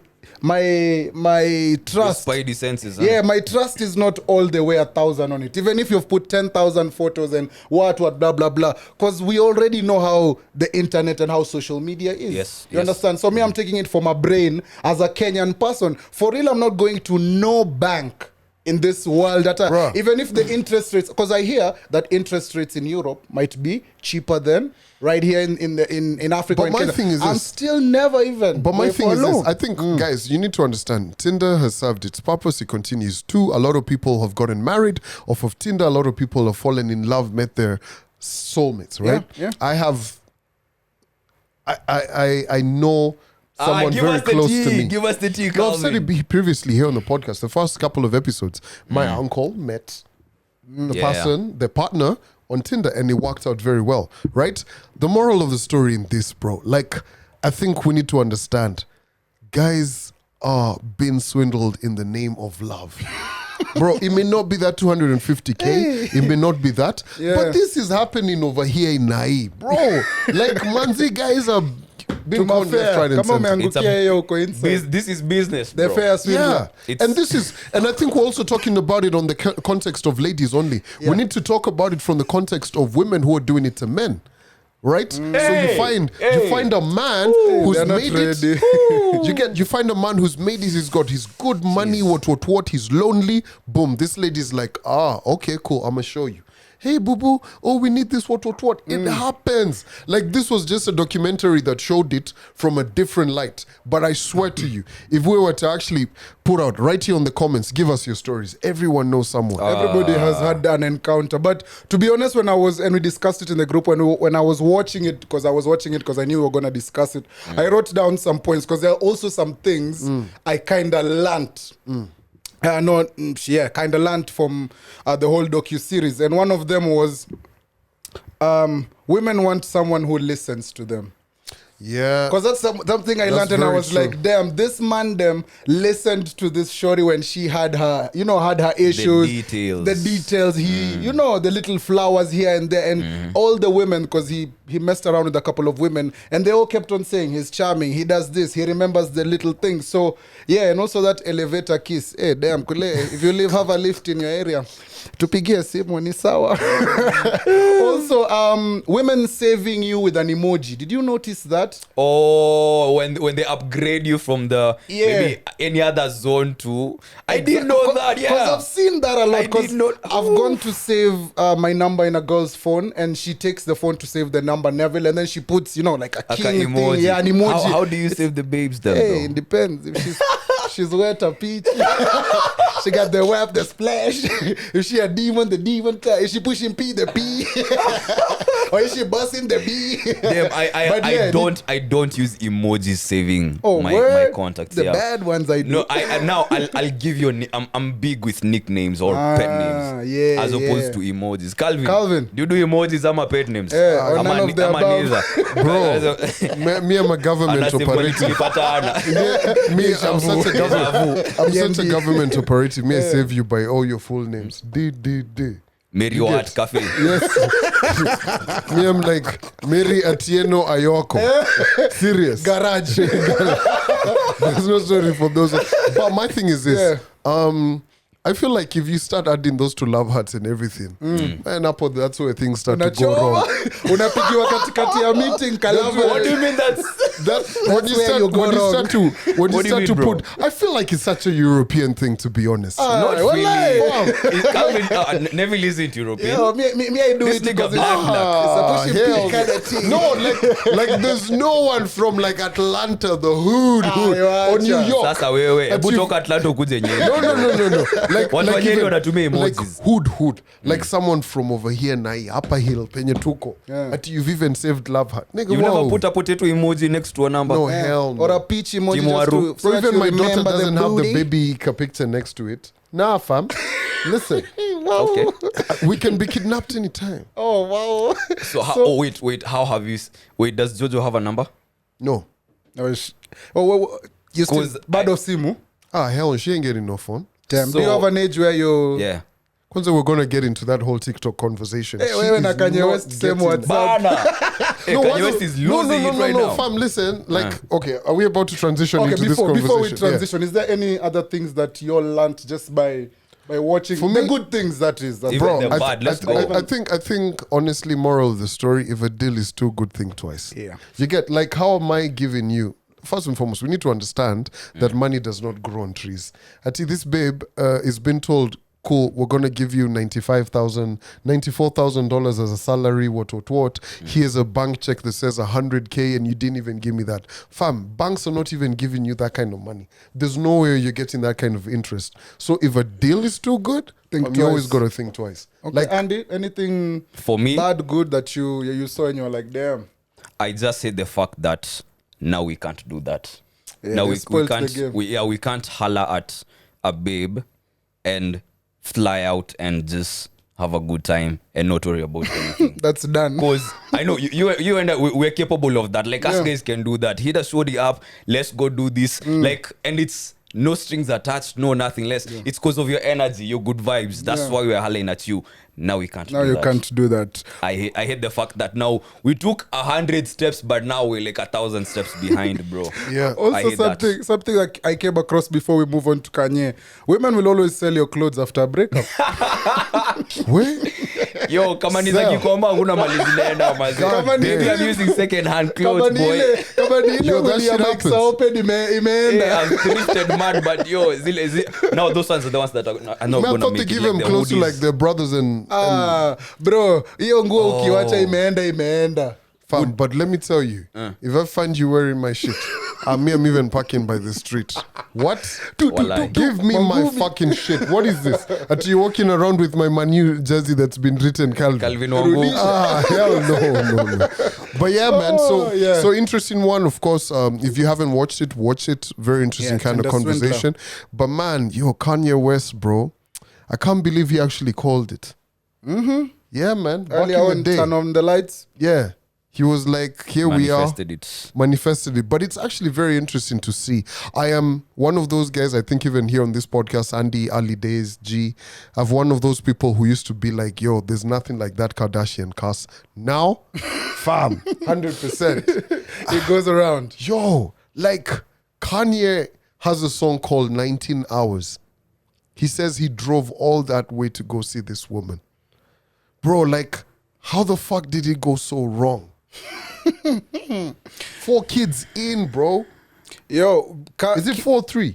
trust, Spidey senses. yeah, my trust is not all the way 1,000 on it. Even if you've put 10,000 photos and what blah blah blah, because we already know how the internet and how social media is. Yes, You yes. understand? So me, I'm taking it for my brain as a Kenyan person. For real, I'm not going to no bank in this world Bruh. even if the interest rates, because I hear that interest rates in Europe might be cheaper than right here in Africa. But in my Kenya. thing is I'm this. still never even. But my going thing for a is this, loan. I think, guys, you need to understand, Tinder has served its purpose. It continues to. A lot of people have gotten married off of Tinder. A lot of people have fallen in love, met their soulmates, right? Yeah. I know someone give very us the close tea. to me. Give us the tea, No, I've said Calvin. it previously here on the podcast. The first couple of episodes, my uncle met the Yeah. person, the partner, on Tinder, and it worked out very well, right? The moral of the story in this, bro, like, I think we need to understand, guys are being swindled in the name of love. Bro, it may not be that 250K, it may not be that, but this is happening over here in Nai, bro. Like, manzi guys are being caught left, right, and Kama center. umeangukia hiyo uko inside. This is business, The bro. fair swindler. Yeah, and I think we're also talking about it on the context of ladies only. Yeah. We need to talk about it from the context of women who are doing it to men, right? So you find a man who's they're not made ready. it. You find a man who's made it. He's got his good money. What? He's lonely. Boom. This lady's like, okay, cool. I'ma show you. Hey, boo boo. Oh, we need this. What? It happens. Like this was just a documentary that showed it from a different light. But I swear to you, if we were to actually put out right here on the comments, give us your stories. Everyone knows someone. Everybody has had an encounter. But to be honest, and we discussed it in the group, when I was watching it, because I knew we were going to discuss it, I wrote down some points, because there are also some things I kind of learnt. Kind of learnt from the whole docu-series. And one of them was women want someone who listens to them. Yeah. Because that's something I That's learned, and I very was true. like, damn, this man them listened to this shorty when she had her, had her issues. details. The details. He, the little flowers here and there, and all the women, because he messed around with a couple of women, and they all kept on saying he's charming, he does this, he remembers the little things. So, yeah, and also that elevator kiss. Hey, damn, kule, if you have a lift in your area, tupigie simu ni sawa. Also, women saving you with an emoji. Did you notice that? Oh, when they upgrade you from the maybe any other zone to I didn't know that. Because Yeah, I've seen that a lot. I Because did not- I've gone to save my number in a girl's phone, and she takes the phone to save the number, Neville, and then she puts, like a like king an emoji. thing. Yeah, an emoji. How do you save the babes then? Hey, though? it depends. If she's wet or peach, she got the web, the splash. If she a demon, the demon. Is she pushing P, the P? Or is she busting the B? Damn, But I yeah, don't use emojis saving my word? contacts. The yeah. bad ones I do. No, I'll give you. I'm big with nicknames or pet names, yeah, as opposed yeah. to emojis. Calvin, Calvin. do you do emojis? I'm a pet names. Yeah, or I'm none of the above. Bro, me I'm a government operative. Me, I'm such a government operative. Me, I save you by all your full names. D. Mary You Watt get- Cafe. Yes. Me, I'm like Mary Atieno Ayoko. Serious. Garage. There's no story for those. But my thing is this. Yeah. I feel like if you start adding those to love hearts and everything, man, that's where things start to go Unachoma. wrong. Unapigiwa katikati ya meeting, kalamu. What do you mean that's When you where you go start to What do you mean, bro? put, I feel like it's such a European thing, to be honest. not Wallahi. really? Calvin never isn't European. Yo, me I do This it nigga because black. it's a pushing hell P kind of thing. No, like there's no one from like Atlanta, the hood, you or New acha. York. Sasa wewe, hebu Ati- toka Atlanta ukuje Nyeri. No. Like, Watu wa Nyeri even- wanatumia like emojis. hood. Like someone from over here, Nai, Upper Hill, penye tuko. Yeah. Ati you've even saved love heart. Nigga, You wow. never put a potato emoji next to a number. No, Yeah. hell no. Or a peach emoji Timu just Waru. to, So that even you my daughter remember doesn't the have the booty. baby Ika picture next to it. Nah, fam. Listen, Okay. we can be kidnapped anytime. Oh, wow. So, wait. How have you? Wait, does Jojo have a number? No. You still 'Cause bado simu? Hell, she ain't getting no phone. Damn. Do you So- have an age where you... Yeah. Kwanza, we're going to get into that whole TikTok conversation. Hey, She wewe na is Kanye not West same getting WhatsApp. Bana. Hey, No, Kanye what's West the- is losing it right now. fam, listen. Like, okay, are we about to transition Okay, into this before conversation? we transition, is there any other things that you all learned just by watching? For the me- good things, that is. That Even Bro, the I, bad, let's I, go. I think, honestly, moral of the story, if a deal is too good, think twice. Yeah. You get, like, how am I giving you? First and foremost, we need to understand that money does not grow on trees. Ati, this babe is being told, cool, we're going to give you $94,000 as a salary, what. Here's a bank check that says 100K and you didn't even give me that. Fam, banks are not even giving you that kind of money. There's no way you're getting that kind of interest. So if a deal is too good, Think you always twice. got to think twice. Okay, Like, Andy, anything For me, bad, good that you saw and you were like, damn. I just hate the fact that now we can't do that. Yeah, now they we spoilt the can't. game. We can't holler at a babe and fly out and just have a good time and not worry about anything. That's done. Because I know you and I, we're capable of that. Like us Yeah. guys can do that. Hit a shorty up. Let's go do this. Like, and it's no strings attached, no nothing less. It's because of your energy, your good vibes. That's Yeah. why we're hollering at you. Now we can't. Now do you that. can't do that. I hate the fact that now we took 100 steps, but now we're like 1,000 steps behind, bro. yeah. I Also, hate that. something that I came across before we move on to Kanye. Women will always sell your clothes after a breakup. Where? Yo, kama ni za Kikomba hakuna mali zinaenda mazi. Kama ni- Baby, I'm using second hand Kama clothes, ni boy. ile Yo, that William shit Max happens. Open imeenda. Hey, I'm thrifted mad, but yo, now those ones are the ones that are not Man, I gonna thought they make it, give like them the close to hoodies. like their brothers and Bro, hiyo nguo ukiwacha imeenda. fam. But let me tell you, if I find you wearing my shit, I'm even parking by the street. What? Walai. Give me my fucking shit. What is this? Are you walking around with my Manu jersey that's been written Calvin? Calvin Wangu. Hell no. But yeah, man. So yeah. so interesting one. Of course, if you haven't watched it, watch it. Very interesting Yeah, kind of Tinder Swindler. conversation. But man, Kanye West, bro, I can't believe he actually called it. Yeah, man. Back Earlier in on, the day. turn on the lights. Yeah. He was like, here we are. Manifested it. But it's actually very interesting to see. I am one of those guys, I think even here on this podcast, Andy, early days, G, I'm one of those people who used to be like, yo, there's nothing like that Kardashian cast. Now, fam, 100%. It goes around. Yo, like Kanye has a song called 19 Hours. He says he drove all that way to go see this woman. Bro, like, how the fuck did it go so wrong? 4 kids in, bro. Yo, Is it 4 or 3? I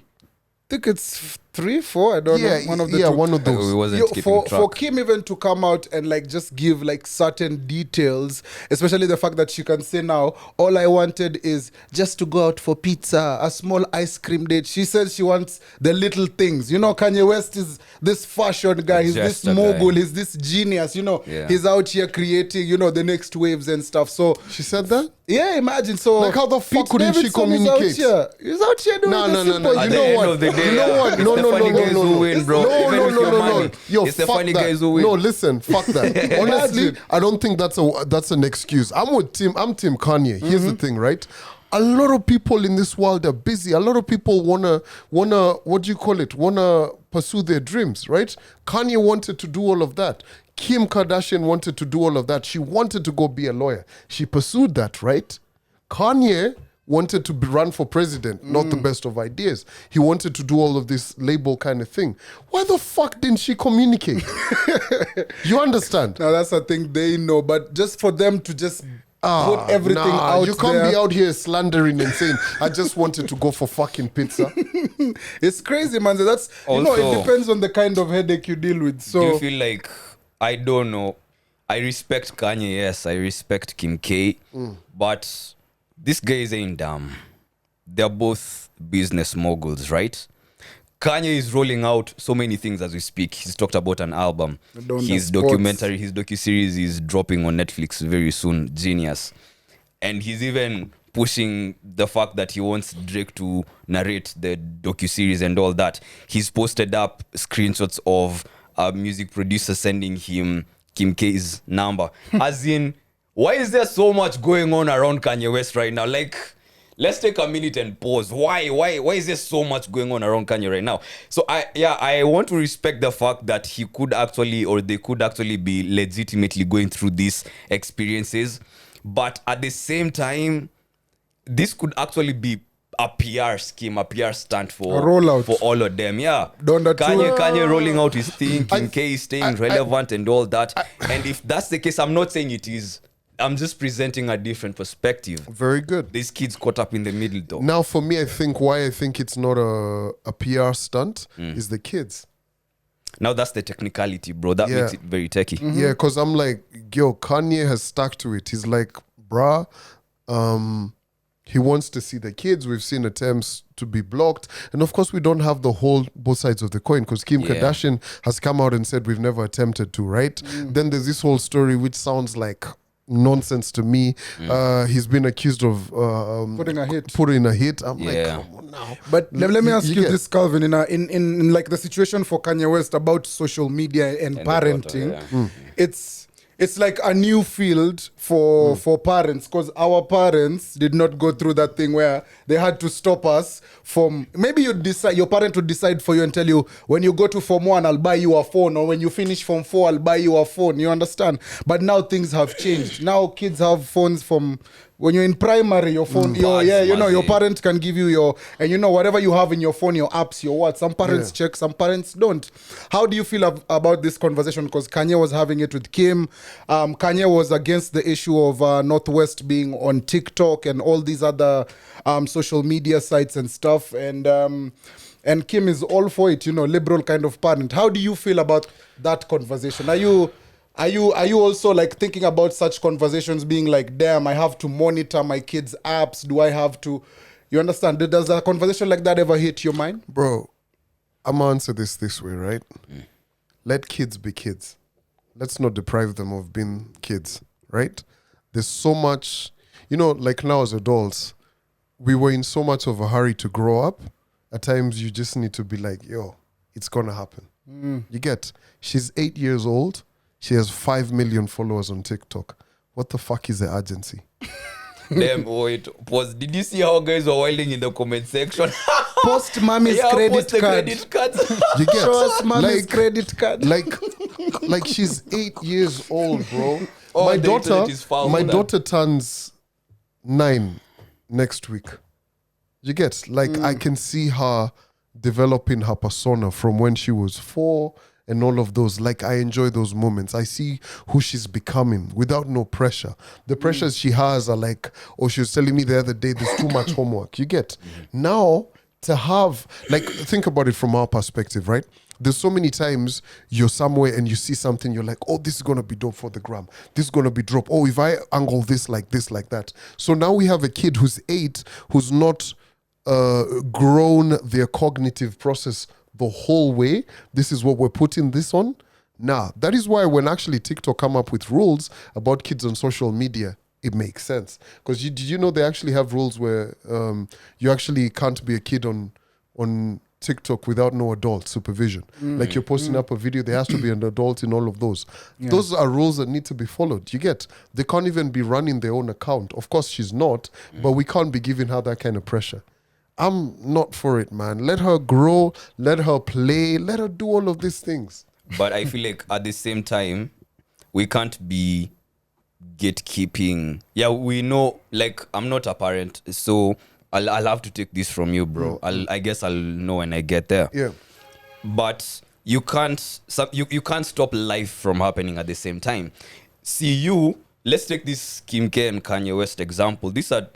think it's 3, 4. I don't know. One of the two. One of those. We wasn't Yo, keeping for track. Kim even to come out and like just give like certain details, especially the fact that she can say now, all I wanted is just to go out for pizza, a small ice cream date. She says she wants the little things. You know, Kanye West is this fashion guy. He's this Just a mogul. guy. He's this genius. You know, Yeah. he's out here creating, you know, the next waves and stuff. So She said that? yeah, imagine. So Like, how the fuck couldn't she communicate? He's out here doing No, the no, no, simple. no. At You the know end what? of the day, You know what? it's No, the no, funny no, guys no, who no. win, bro. No, Even no, with no, your no, money, no. Yo, it's the fuck funny that. guys who win. No, listen, fuck that. Honestly, I don't think that's an excuse. I'm Team Kanye. Here's the thing, right? A lot of people in this world are busy. A lot of people wanna what do you call it? Wanna pursue their dreams, right? Kanye wanted to do all of that. Kim Kardashian wanted to do all of that. She wanted to go be a lawyer. She pursued that, right? Kanye wanted to run for president, not the best of ideas. He wanted to do all of this label kind of thing. Why the fuck didn't she communicate? You understand? Now that's a thing they know, but just for them to just put everything out you can't there, be out here slandering and saying, I just wanted to go for fucking pizza. it's crazy, man. So that's you know, it Also- depends on the kind of headache you deal with. Do So you feel like, I don't know, I respect Kanye, yes, I respect Kim K, but these guys ain't dumb. They're both business moguls, right? Kanye is rolling out so many things as we speak. He's talked about an album. His documentary, his docuseries is dropping on Netflix very soon. Genius. And he's even pushing the fact that he wants Drake to narrate the docuseries and all that. He's posted up screenshots of a music producer sending him Kim K's number. As in, why is there so much going on around Kanye West right now? Like, let's take a minute and pause. Why is there so much going on around Kanye right now? So I want to respect the fact that he could actually, or they could actually be legitimately going through these experiences. But at the same time, this could actually be a PR scheme, a PR stunt for A rollout. for all of them. Yeah. Donda too. Kanye rolling out his thing, Kim I- K is staying relevant and all that. And if that's the case, I'm not saying it is. I'm just presenting a different perspective. Very good. These kids caught up in the middle though. Now, for me, I think it's not a PR stunt is the kids. Now that's the technicality, bro. That Yeah. makes it very techy. Yeah, because I'm like, yo, Kanye has stuck to it. He's like, bruh, he wants to see the kids. We've seen attempts to be blocked. And of course, we don't have the whole both sides of the coin because Kim Yeah. Kardashian has come out and said we've never attempted to, right? Then there's this whole story which sounds like nonsense to me. He's been accused of Putting a hit. I'm like, Yeah. come on now. But let me ask you get- this, Calvin, in like the situation for Kanye West about social media and And the parenting, daughter, yeah. it's like a new field for parents because our parents did not go through that thing where they had to stop us from maybe your parent would decide for you and tell you when you go to Form 1 I'll buy you a phone, or when you finish Form 4 I'll buy you a phone. You understand? But now things have changed. Now kids have phones from when you're in primary, your phone, your parent can give you whatever you have in your phone, your apps, your what. Some parents check, some parents don't. How do you feel about this conversation? Because Kanye was having it with Kim. Kanye was against the issue of Northwest being on TikTok and all these other social media sites and stuff. And Kim is all for it, liberal kind of parent. How do you feel about that conversation? Are you also like thinking about such conversations being like, damn, I have to monitor my kids' apps? Do I have to? You understand? Does a conversation like that ever hit your mind? Bro, I'm gonna answer this way, right? Let kids be kids. Let's not deprive them of being kids, right? There's so much, like now as adults, we were in so much of a hurry to grow up. At times you just need to be like, yo, it's gonna happen. You get, she's 8 years old. She has 5 million followers on TikTok. What the fuck is the urgency? Damn, wait, pause. Did you see how guys were wilding in the comment section? Post mommy's Yeah, credit post the card. credit cards. You get Show us mommy's like, credit card. like she's 8 years old, bro. Oh, my the internet is foul my for that. daughter turns 9 next week. You get like I can see her developing her persona from when she was 4 and all of those. Like I enjoy those moments. I see who she's becoming without no pressure. The pressures she has are like, oh, she was telling me the other day there's too much homework. You get now to have like think about it from our perspective, right? There's so many times you're somewhere and you see something, you're like, oh, this is gonna be dope for the gram. This is gonna be dope. Oh, if I angle this, like that. So now we have a kid who's 8, who's not grown their cognitive process the whole way. This is what we're putting this on. Nah, that is why when actually TikTok come up with rules about kids on social media, it makes sense. Because did you know they actually have rules where you actually can't be a kid on TikTok without no adult supervision. Like you're posting up a video, there has to be an adult in all of those. Those are rules that need to be followed. You get, they can't even be running their own account. Of course she's not, but we can't be giving her that kind of pressure. I'm not for it, man. Let her grow, let her play, let her do all of these things. But I feel like at the same time, we can't be gatekeeping. Yeah, we know, like, I'm not a parent, so I'll have to take this from you, bro. I guess I'll know when I get there. Yeah. But you can't you can't stop life from happening at the same time. See, let's take this Kim K and Kanye West example. These are,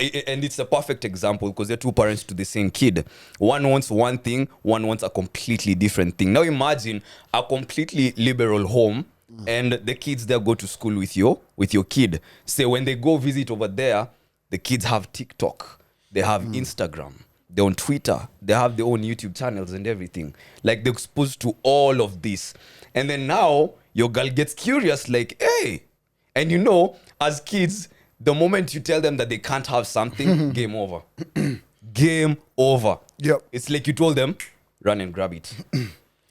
and it's a perfect example because they're two parents to the same kid. One wants one thing, one wants a completely different thing. Now imagine a completely liberal home and the kids there go to school with your kid. Say when they go visit over there, the kids have TikTok, they have Instagram, they're on Twitter, they have their own YouTube channels and everything. Like they're exposed to all of this. And then now your girl gets curious like, hey, and you know, as kids, the moment you tell them that they can't have something, game over. Game over. Yep. It's like you told them, run and grab it.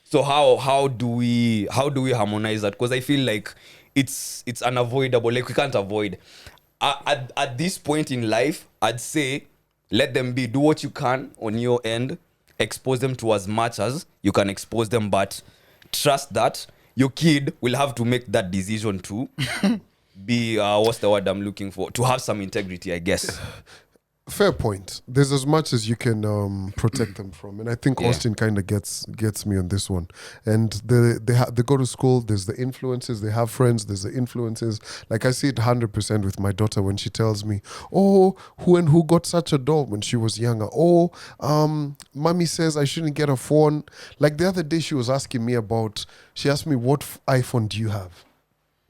So how do we harmonize that? Because I feel like it's unavoidable. Like we can't avoid. At this point in life, I'd say let them be. Do what you can on your end. Expose them to as much as you can expose them, but trust that your kid will have to make that decision to be what's the word I'm looking for? To have some integrity, I guess. Fair point. There's as much as you can protect them from, and I think Austin kind of gets me on this one. And they go to school. There's the influences. They have friends. There's the influences. Like I see it 100% with my daughter when she tells me, "Oh, who got such a doll when she was younger? Oh, mommy says I shouldn't get a phone." Like the other day, she was asking me about. She asked me, "What iPhone do you have?"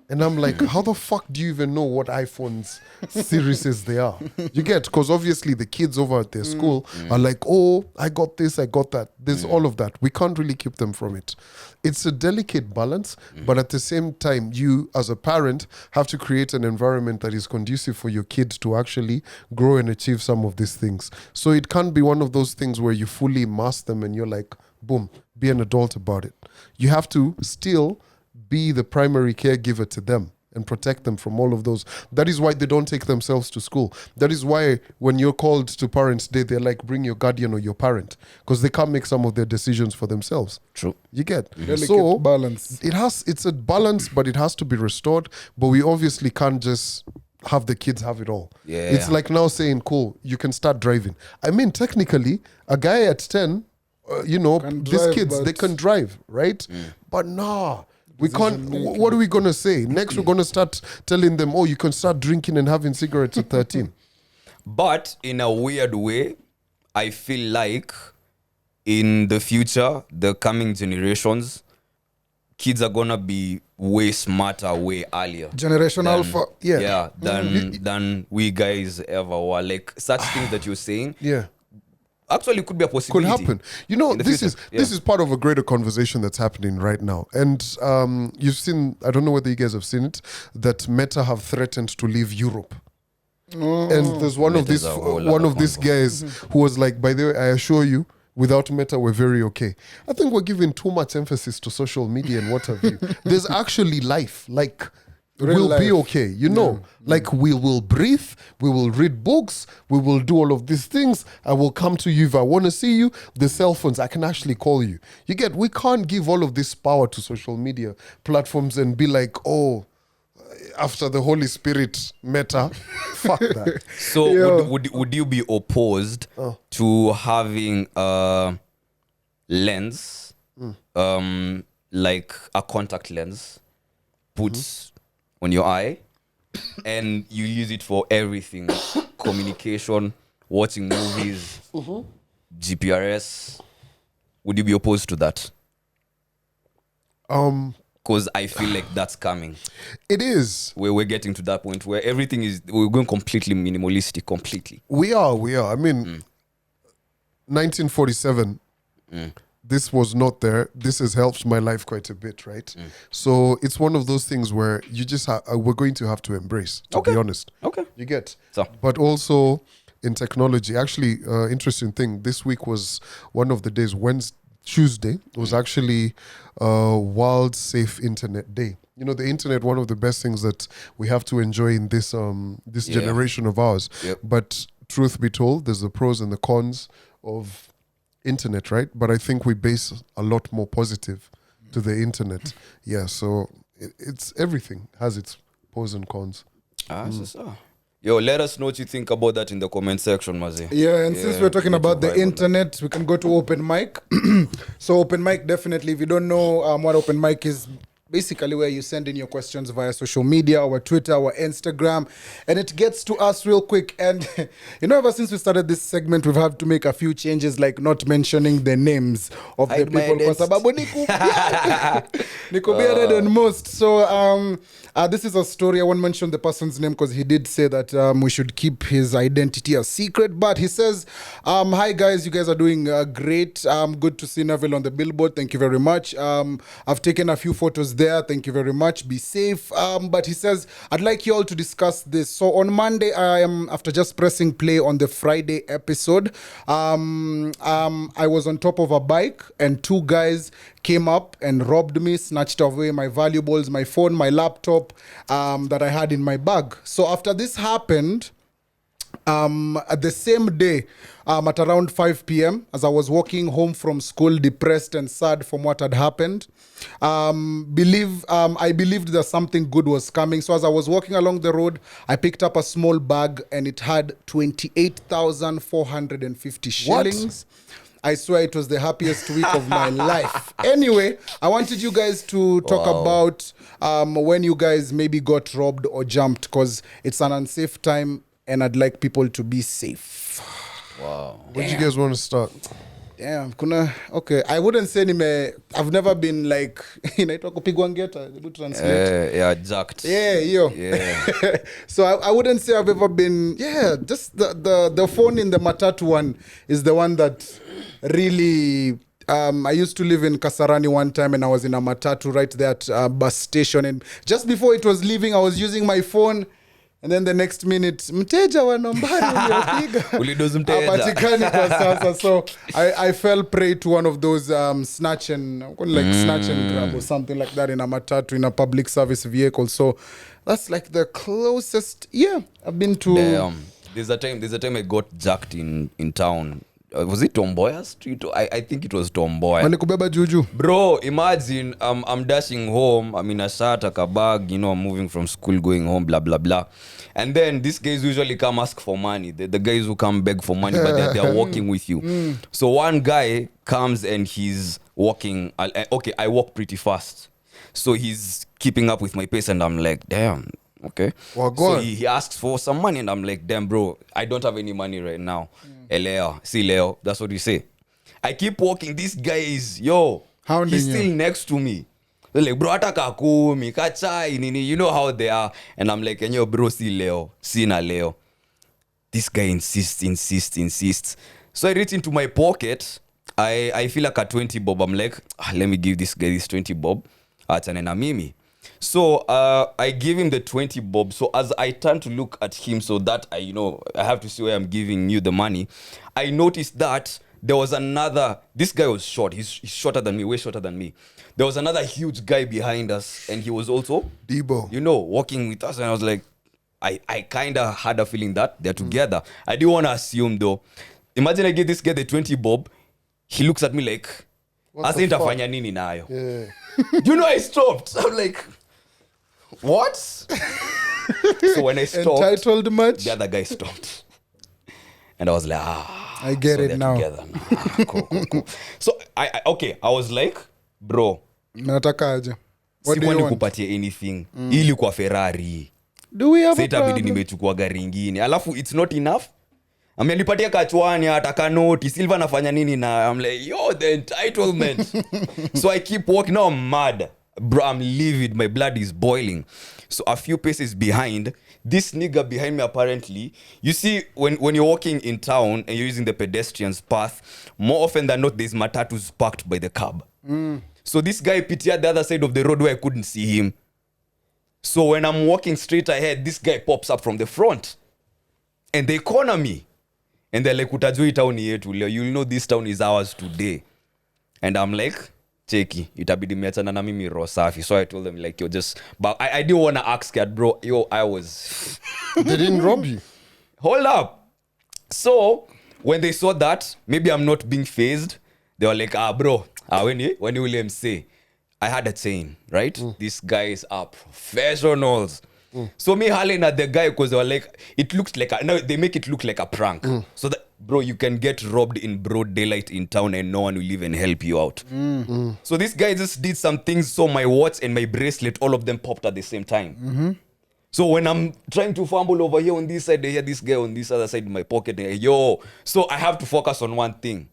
And I'm like, how the fuck do you even know what iPhones series they are? You get, because obviously the kids over at their school are like, oh, I got this, I got that. There's all of that. We can't really keep them from it. It's a delicate balance, but at the same time, you as a parent have to create an environment that is conducive for your kids to actually grow and achieve some of these things. So it can't be one of those things where you fully master them and you're like, boom, be an adult about it. You have to still be the primary caregiver to them and protect them from all of those. That is why they don't take themselves to school. That is why when you're called to Parents' Day, they're like, bring your guardian or your parent, because they can't make some of their decisions for themselves. True. You get? Delicate So balance. it's a balance, but it has to be restored. But we obviously can't just have the kids have it all. Yeah. It's like now saying, cool, you can start driving. I mean, technically, a guy at 10, Can these drive, kids, they but- can drive, right? But nah. We can't. What are we gonna say next? We're gonna start telling them, "Oh, you can start drinking and having cigarettes at 13." But in a weird way, I feel like in the future, the coming generations, kids are gonna be way smarter, way earlier. Generation Alpha. Yeah. Than we guys ever were. Like such things that you're saying Yeah, actually could be a could possibility. happen. You know, in the this future. is this is part of a greater conversation that's happening right now. And you've seen. I don't know whether you guys have seen it. That Meta have threatened to leave Europe. And there's one Meta's a whole other these convo. guys who was like, by the way, I assure you, without Meta, we're very okay. I think we're giving too much emphasis to social media and what have you. There's actually life. Like, Real we'll be life. okay. You know, like we will breathe, we will read books, we will do all of these things. I will come to you if I want to see you. The cell phones, I can actually call you. You get, we can't give all of this power to social media platforms and be like, oh, after the Holy Spirit meta, fuck that. So Yeah. would you be opposed to having a lens, like a contact lens, put on your eye, and you use it for everything, communication, watching movies, GPRS? Would you be opposed to that? Because I feel like that's coming. It is. Where we're getting to that point where everything is, we're going completely minimalistic, completely. We are. I mean, 1947, this was not there. This has helped my life quite a bit, right? So it's one of those things where you just we're going to have to embrace, to be honest. Okay. You get? So. But also in technology, actually, interesting thing, this week was one of the days, Tuesday was actually World Safe Internet Day. You know, the internet, one of the best things that we have to enjoy in this generation of ours. Yep. But truth be told, there's the pros and the cons of internet, right? But I think we base a lot more positive to the internet. Yeah, so it's everything has its pros and cons. So. Yo, let us know what you think about that in the comment section, Mazi. Yeah, and since we're talking get about your the vibe on internet, we can go to open mic. So open mic, definitely. If you don't know what open mic is, basically where you send in your questions via social media, our Twitter, our Instagram, and it gets to us real quick. And you know, ever since we started this segment, we've had to make a few changes, like not mentioning the names of the Hide my people. Kwa identity. sababu niko bearded and most. So this is a story. I won't mention the person's name because he did say that we should keep his identity a secret. But he says, hi guys, you guys are doing great. Good to see Neville on the billboard. Thank you very much. I've taken a few photos there. Thank you very much. Be safe. But he says, I'd like you all to discuss this. So on Monday, after just pressing play on the Friday episode, I was on top of a bike and two guys came up and robbed me, snatched away my valuables, my phone, my laptop that I had in my bag. So after this happened, at the same day, at around 5 p.m., as I was walking home from school, depressed and sad from what had happened, I believed that something good was coming. So as I was walking along the road, I picked up a small bag and it had 28,450 shillings. I swear it was the happiest week of my life. Anyway, I wanted you guys to talk about when you guys maybe got robbed or jumped, because it's an unsafe time and I'd like people to be safe. Wow. Where do you guys want to start? Damn, okay. I wouldn't say I've never been like, inaitwa kupigwa ngeta, do translate. Yeah, jacked. Yeah, yo. Yeah. So I wouldn't say I've ever been, just the phone in the matatu one is the one that really, I used to live in Kasarani one time and I was in a matatu right there at bus station, and just before it was leaving, I was using my phone. And then the next minute, mteja wa nambari uliopiga Ulidozi mteja. hapatikani kwa sasa. So I fell prey to one of those snatch and grab or something like that in a matatu, in a public service vehicle. So that's like the closest I've been to. Damn. There's a time I got jacked in town. Was it Tomboya Street? I think it was Tomboya. Walikubeba juju. Bro, imagine I'm dashing home. I'm in a shirt, a bag, I'm moving from school, going home, blah, blah, blah. And then these guys usually come ask for money. The guys who come beg for money, but they're walking with you. So one guy comes and he's walking. Okay, I walk pretty fast. So he's keeping up with my pace and I'm like, damn, okay. Well, go So on. he asks for some money and I'm like, damn, bro, I don't have any money right now. Leo, see Leo, that's what you say. I keep walking. This guy is, Hounding he's you. still next to me. They're like, bro, ataka kumi, kachai, nini, you know how they are. And I'm like, yo, bro, see Leo, see na Leo. This guy insists. So I reach into my pocket. I feel like a 20 bob. I'm like, let me give this guy this 20 bob. Achane na mimi. So I give him the 20 bob. So as I turn to look at him so that I have to see where I'm giving you the money, I noticed that there was another. This guy was short. He's shorter than me, way shorter than me. There was another huge guy behind us, and he was also, Debo. walking with us. And I was like, I kind of had a feeling that they're together. I didn't want to assume though. Imagine I give this guy the 20 bob. He looks at me like, asa nitafanya nini nayo? Yeah. I stopped. I'm like, what? So when I stopped, Entitled much? the other guy stopped. And I was like, I get so it they're now. together now. Cool. So I was like, bro, Nataka aje? What do sikuwa you want? nikupatie anything. Ili kwa Ferrari. Do we have Sasa a itabidi problem? nimechukua gari ingine. Alafu it's not enough. Amenipatia kachwani ataka noti. Silva nafanya nini na I'm like, yo, the entitlement. So I keep walking. Now I'm mad. Bro, I'm livid. My blood is boiling. So a few paces behind, this nigga behind me apparently, you see, when you're walking in town and you're using the pedestrian's path, more often than not, there's matatus parked by the curb. So this guy pitia the other side of the road where I couldn't see him. So when I'm walking straight ahead, this guy pops up from the front. And they corner me. And they're like, utajui town yetu leo. You'll know this town is ours today. And I'm like, cheki, itabidi miachana na mimi roho safi. So I told them like, yo, just... But I didn't want to act scared, bro. Yo, I was... They didn't rob you. Hold up. So when they saw that, maybe I'm not being phased. They were like, bro, when you will say, I had a chain, right? These guys are professionals. So me hauling at the guy because they were like, it looks like now they make it look like a prank. So that, bro, you can get robbed in broad daylight in town and no one will even help you out. So this guy just did some things. So my watch and my bracelet, all of them popped at the same time. So when I'm trying to fumble over here on this side, they hear this guy on this other side in my pocket. Yo, so I have to focus on one thing.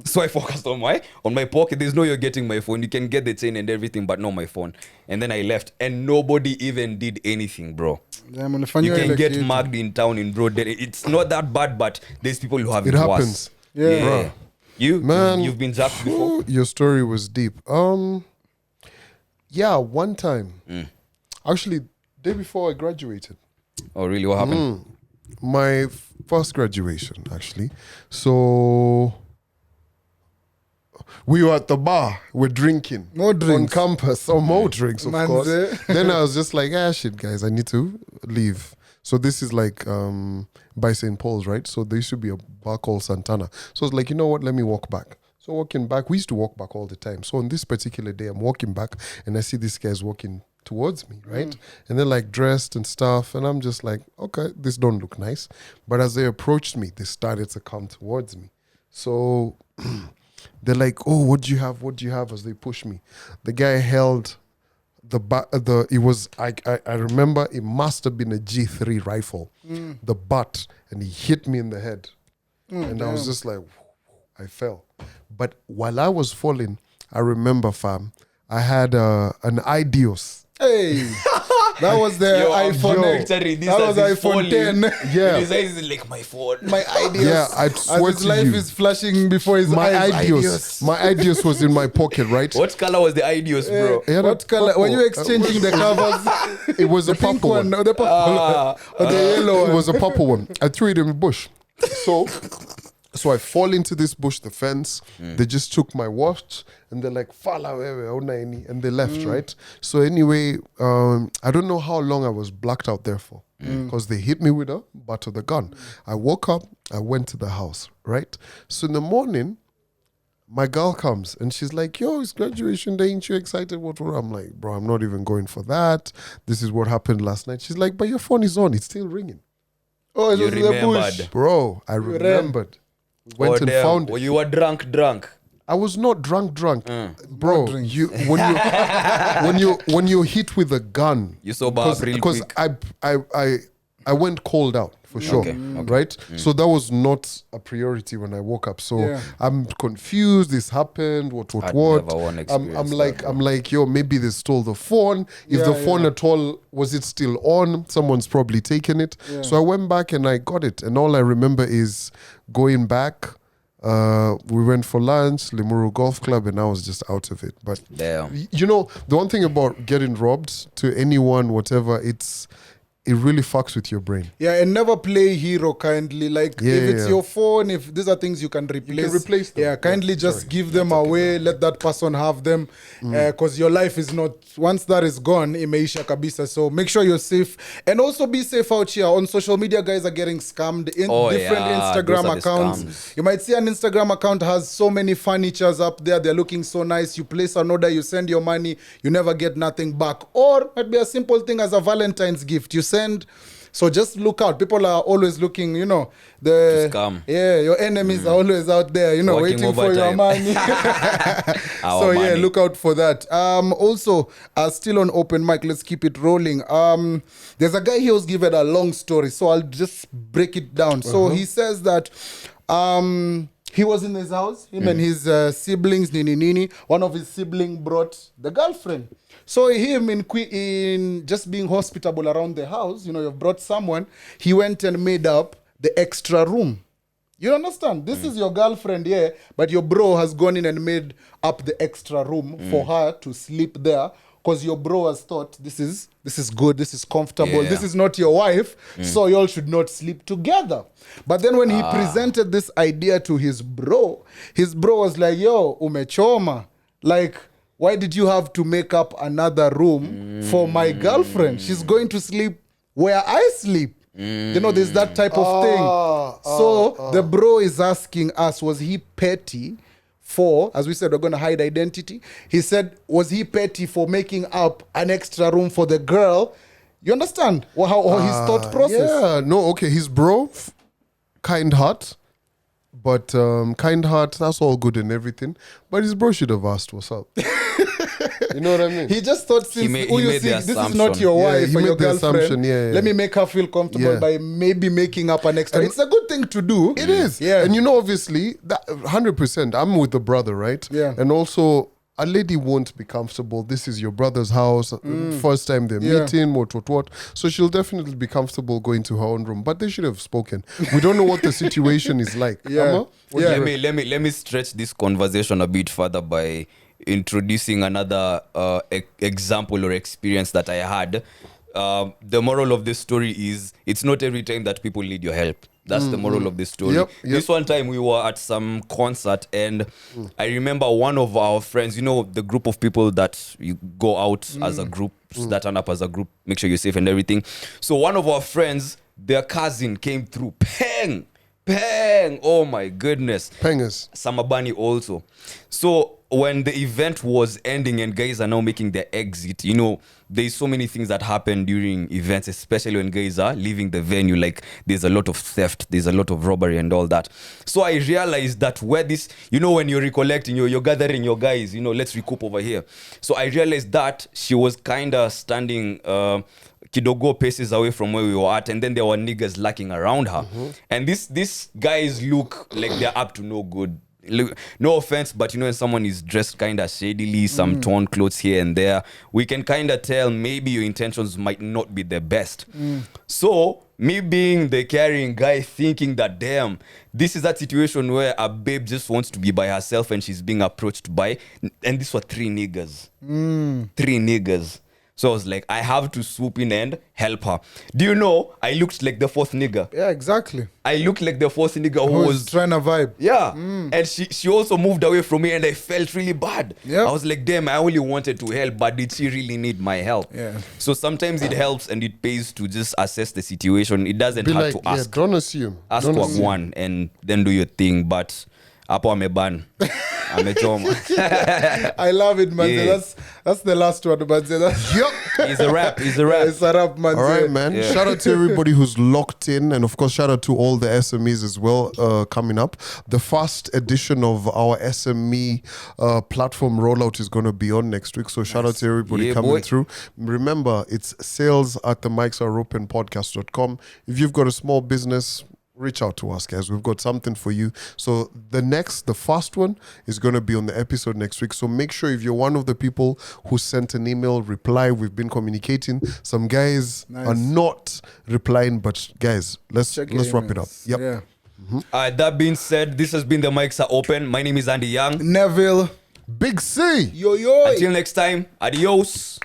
So I focused on my pocket. There's no you're getting my phone. You can get the chain and everything, but not my phone. And then I left, and nobody even did anything, bro. Damn, You ulifanywa can ile get kitu. mugged in town in broad day. It's not that bad, but there's people who have it It worse. happens. Yeah. Bro. You've been zapped before. Your story was deep. Yeah, one time. Actually, day before I graduated. Oh, really? What happened? My first graduation, actually. So we were at the bar, we're drinking. More drinks. On campus. Or more drinks, of Manze. course. Then I was just like, shit, guys, I need to leave. So this is like by St. Paul's, right? So there used to be a bar called Santana. So I was like, you know what, let me walk back. So walking back, we used to walk back all the time. So on this particular day, I'm walking back and I see these guys walking towards me, right? And they're like dressed and stuff. And I'm just like, okay, this don't look nice. But as they approached me, they started to come towards me. So they're like, oh, what do you have? What do you have? As they push me. The guy held it was, I remember it must have been a G3 rifle, the butt, and he hit me in the head. And I was just like, I fell. But while I was falling, I remember, fam, I had an Ideos. Hey, that was the Yo, I'm iPhone. picturing this That as was he's iPhone falling. 10. Yeah. And his eyes is like my phone. My ideas. Yeah, I swear As his to life you. is flashing before his My eyes. Ideos. My Ideos was in my pocket, right? What color was the Ideos, bro? Yeah, What that color? Were you purple. exchanging the covers? It was The a pink purple one one. or the purple or the yellow It one? was a purple one. I threw it in the bush. So I fall into this bush, the fence. They just took my watch and they're like, "Fala wewe, and they left, right? So anyway, I don't know how long I was blacked out there for because they hit me with a butt of the gun. I woke up, I went to the house, right? So in the morning, my girl comes and she's like, yo, it's graduation day, ain't you excited? What? I'm like, bro, I'm not even going for that. This is what happened last night. She's like, but your phone is on, it's still ringing. Oh, it You was the bush. remembered. Bro, I remembered. Went and found Well, it. you were drunk. I was not drunk. Bro, Not drink. when you're hit with a gun, You sober up real because quick. I went cold out for sure, Okay. right? So that was not a priority when I woke up. So Yeah. I'm confused. This happened. What? I'd never wanna experience that, I'm like, yo, maybe they stole the phone. If the phone at all was it still on? Someone's probably taken it. So I went back and I got it. And all I remember is going back. We went for lunch, Limuru Golf Club, and I was just out of it. But Damn. you know, the one thing about getting robbed to anyone, whatever, it's it really fucks with your brain. Yeah, and never play hero kindly. Like Yeah, if it's yeah. your phone, if these are things you can replace. replace them. Yeah, kindly Yeah, just sorry. give them away. Let that person have them. Because your life is not, once that is gone, imeisha kabisa. So make sure you're safe. And also be safe out here. On social media, guys are getting scammed in different those Instagram are the accounts. scams. You might see an Instagram account has so many furnitures up there. They're looking so nice. You place an order, you send your money, you never get nothing back. Or might be a simple thing as a Valentine's gift. You send. So just look out. People are always looking, you know, To scam. Yeah, your enemies are always out there, you know, Working waiting for your overtime. money. Our So yeah, money. look out for that. Also, still on open mic, let's keep it rolling. There's a guy here who's given a long story, so I'll just break it down. So he says that he was in his house, him and his siblings, nini. One of his siblings brought the girlfriend. So him in just being hospitable around the house, you know, you've brought someone, he went and made up the extra room. You understand? This is your girlfriend, yeah, but your bro has gone in and made up the extra room for her to sleep there because your bro has thought this is good, this is comfortable, Yeah. this is not your wife, so y'all should not sleep together. But then when he presented this idea to his bro was like, yo, umechoma. Like, why did you have to make up another room for my girlfriend? She's going to sleep where I sleep. You know, there's that type of thing. So the bro is asking us, was he petty for, as we said, we're going to hide identity. He said, was he petty for making up an extra room for the girl? You understand how his thought process? Yeah, no, okay. His bro, kind heart. But kind heart, that's all good and everything. But his bro should have asked what's up. You know what I mean? He just thought, since made- who he you made see, the this is assumption. not your Yeah, wife he or your made the girlfriend, assumption, yeah. let me make her feel comfortable Yeah. by maybe making up an extra. And- It's a good thing to do. It is. Yeah. And you know, obviously, that 100%, I'm with the brother, right? Yeah. And also, a lady won't be comfortable. This is your brother's house. First time they're Yeah. meeting, what. So she'll definitely be comfortable going to her own room. But they should have spoken. We don't know what the situation is like. Yeah. Amma? What Yeah. do you Let me stretch this conversation a bit further by introducing another example or experience that I had. The moral of this story is it's not every time that people need your help. That's the moral of this story. Yep. This one time we were at some concert and I remember one of our friends, you know, the group of people that you go out as a group, that turn up as a group, make sure you're safe and everything. So one of our friends, their cousin came through. Pang! Oh my goodness. Pengers. Samabani also. So when the event was ending and guys are now making their exit, you know, there's so many things that happen during events, especially when guys are leaving the venue. Like there's a lot of theft, there's a lot of robbery and all that. So I realized that where this, you know, when you're recollecting, you're gathering your guys, you know, let's recoup over here. So I realized that she was kind of standing kidogo paces away from where we were at, and then there were niggas lurking around her. And these guys look like they're up to no good. Look, no offense, but you know, when someone is dressed kind of shadily, some torn clothes here and there, we can kind of tell maybe your intentions might not be the best. So me being the caring guy, thinking that damn, this is that situation where a babe just wants to be by herself and she's being approached by, and these were 3 niggas. 3 niggas. So I was like, I have to swoop in and help her. Do you know, I looked like the 4th nigga. Yeah, exactly. I looked like the 4th nigga who Who's was trying to vibe? yeah. And she also moved away from me and I felt really bad. Yep. I was like, damn, I only wanted to help, but did she really need my help? Yeah. So sometimes it helps and it pays to just assess the situation. It doesn't Be have like, to ask. don't assume. Ask Don't what assume. one and then do your thing. But hapo ameban. Amechoma. I love it, man. Yeah. That's the last one, man. That's Yep. He's a rap. He's a rap. it's a wrap, man. All right, man. Yeah. Shout out to everybody who's locked in. And of course, shout out to all the SMEs as well coming up. The first edition of our SME platform rollout is going to be on next week. So shout out to everybody Yeah, coming boy. through. Remember, it's sales@themikes-are-open-podcast.com. If you've got a small business, reach out to us, guys. We've got something for you. So the first one is going to be on the episode next week. So make sure if you're one of the people who sent an email, reply. We've been communicating. Some guys Nice. are not replying, but guys, let's Check your wrap it up. emails. Yep. Yeah. That being said, this has been The Mics Are Open. My name is Andy Young. Neville. Big C. Yo. Until next time, adios.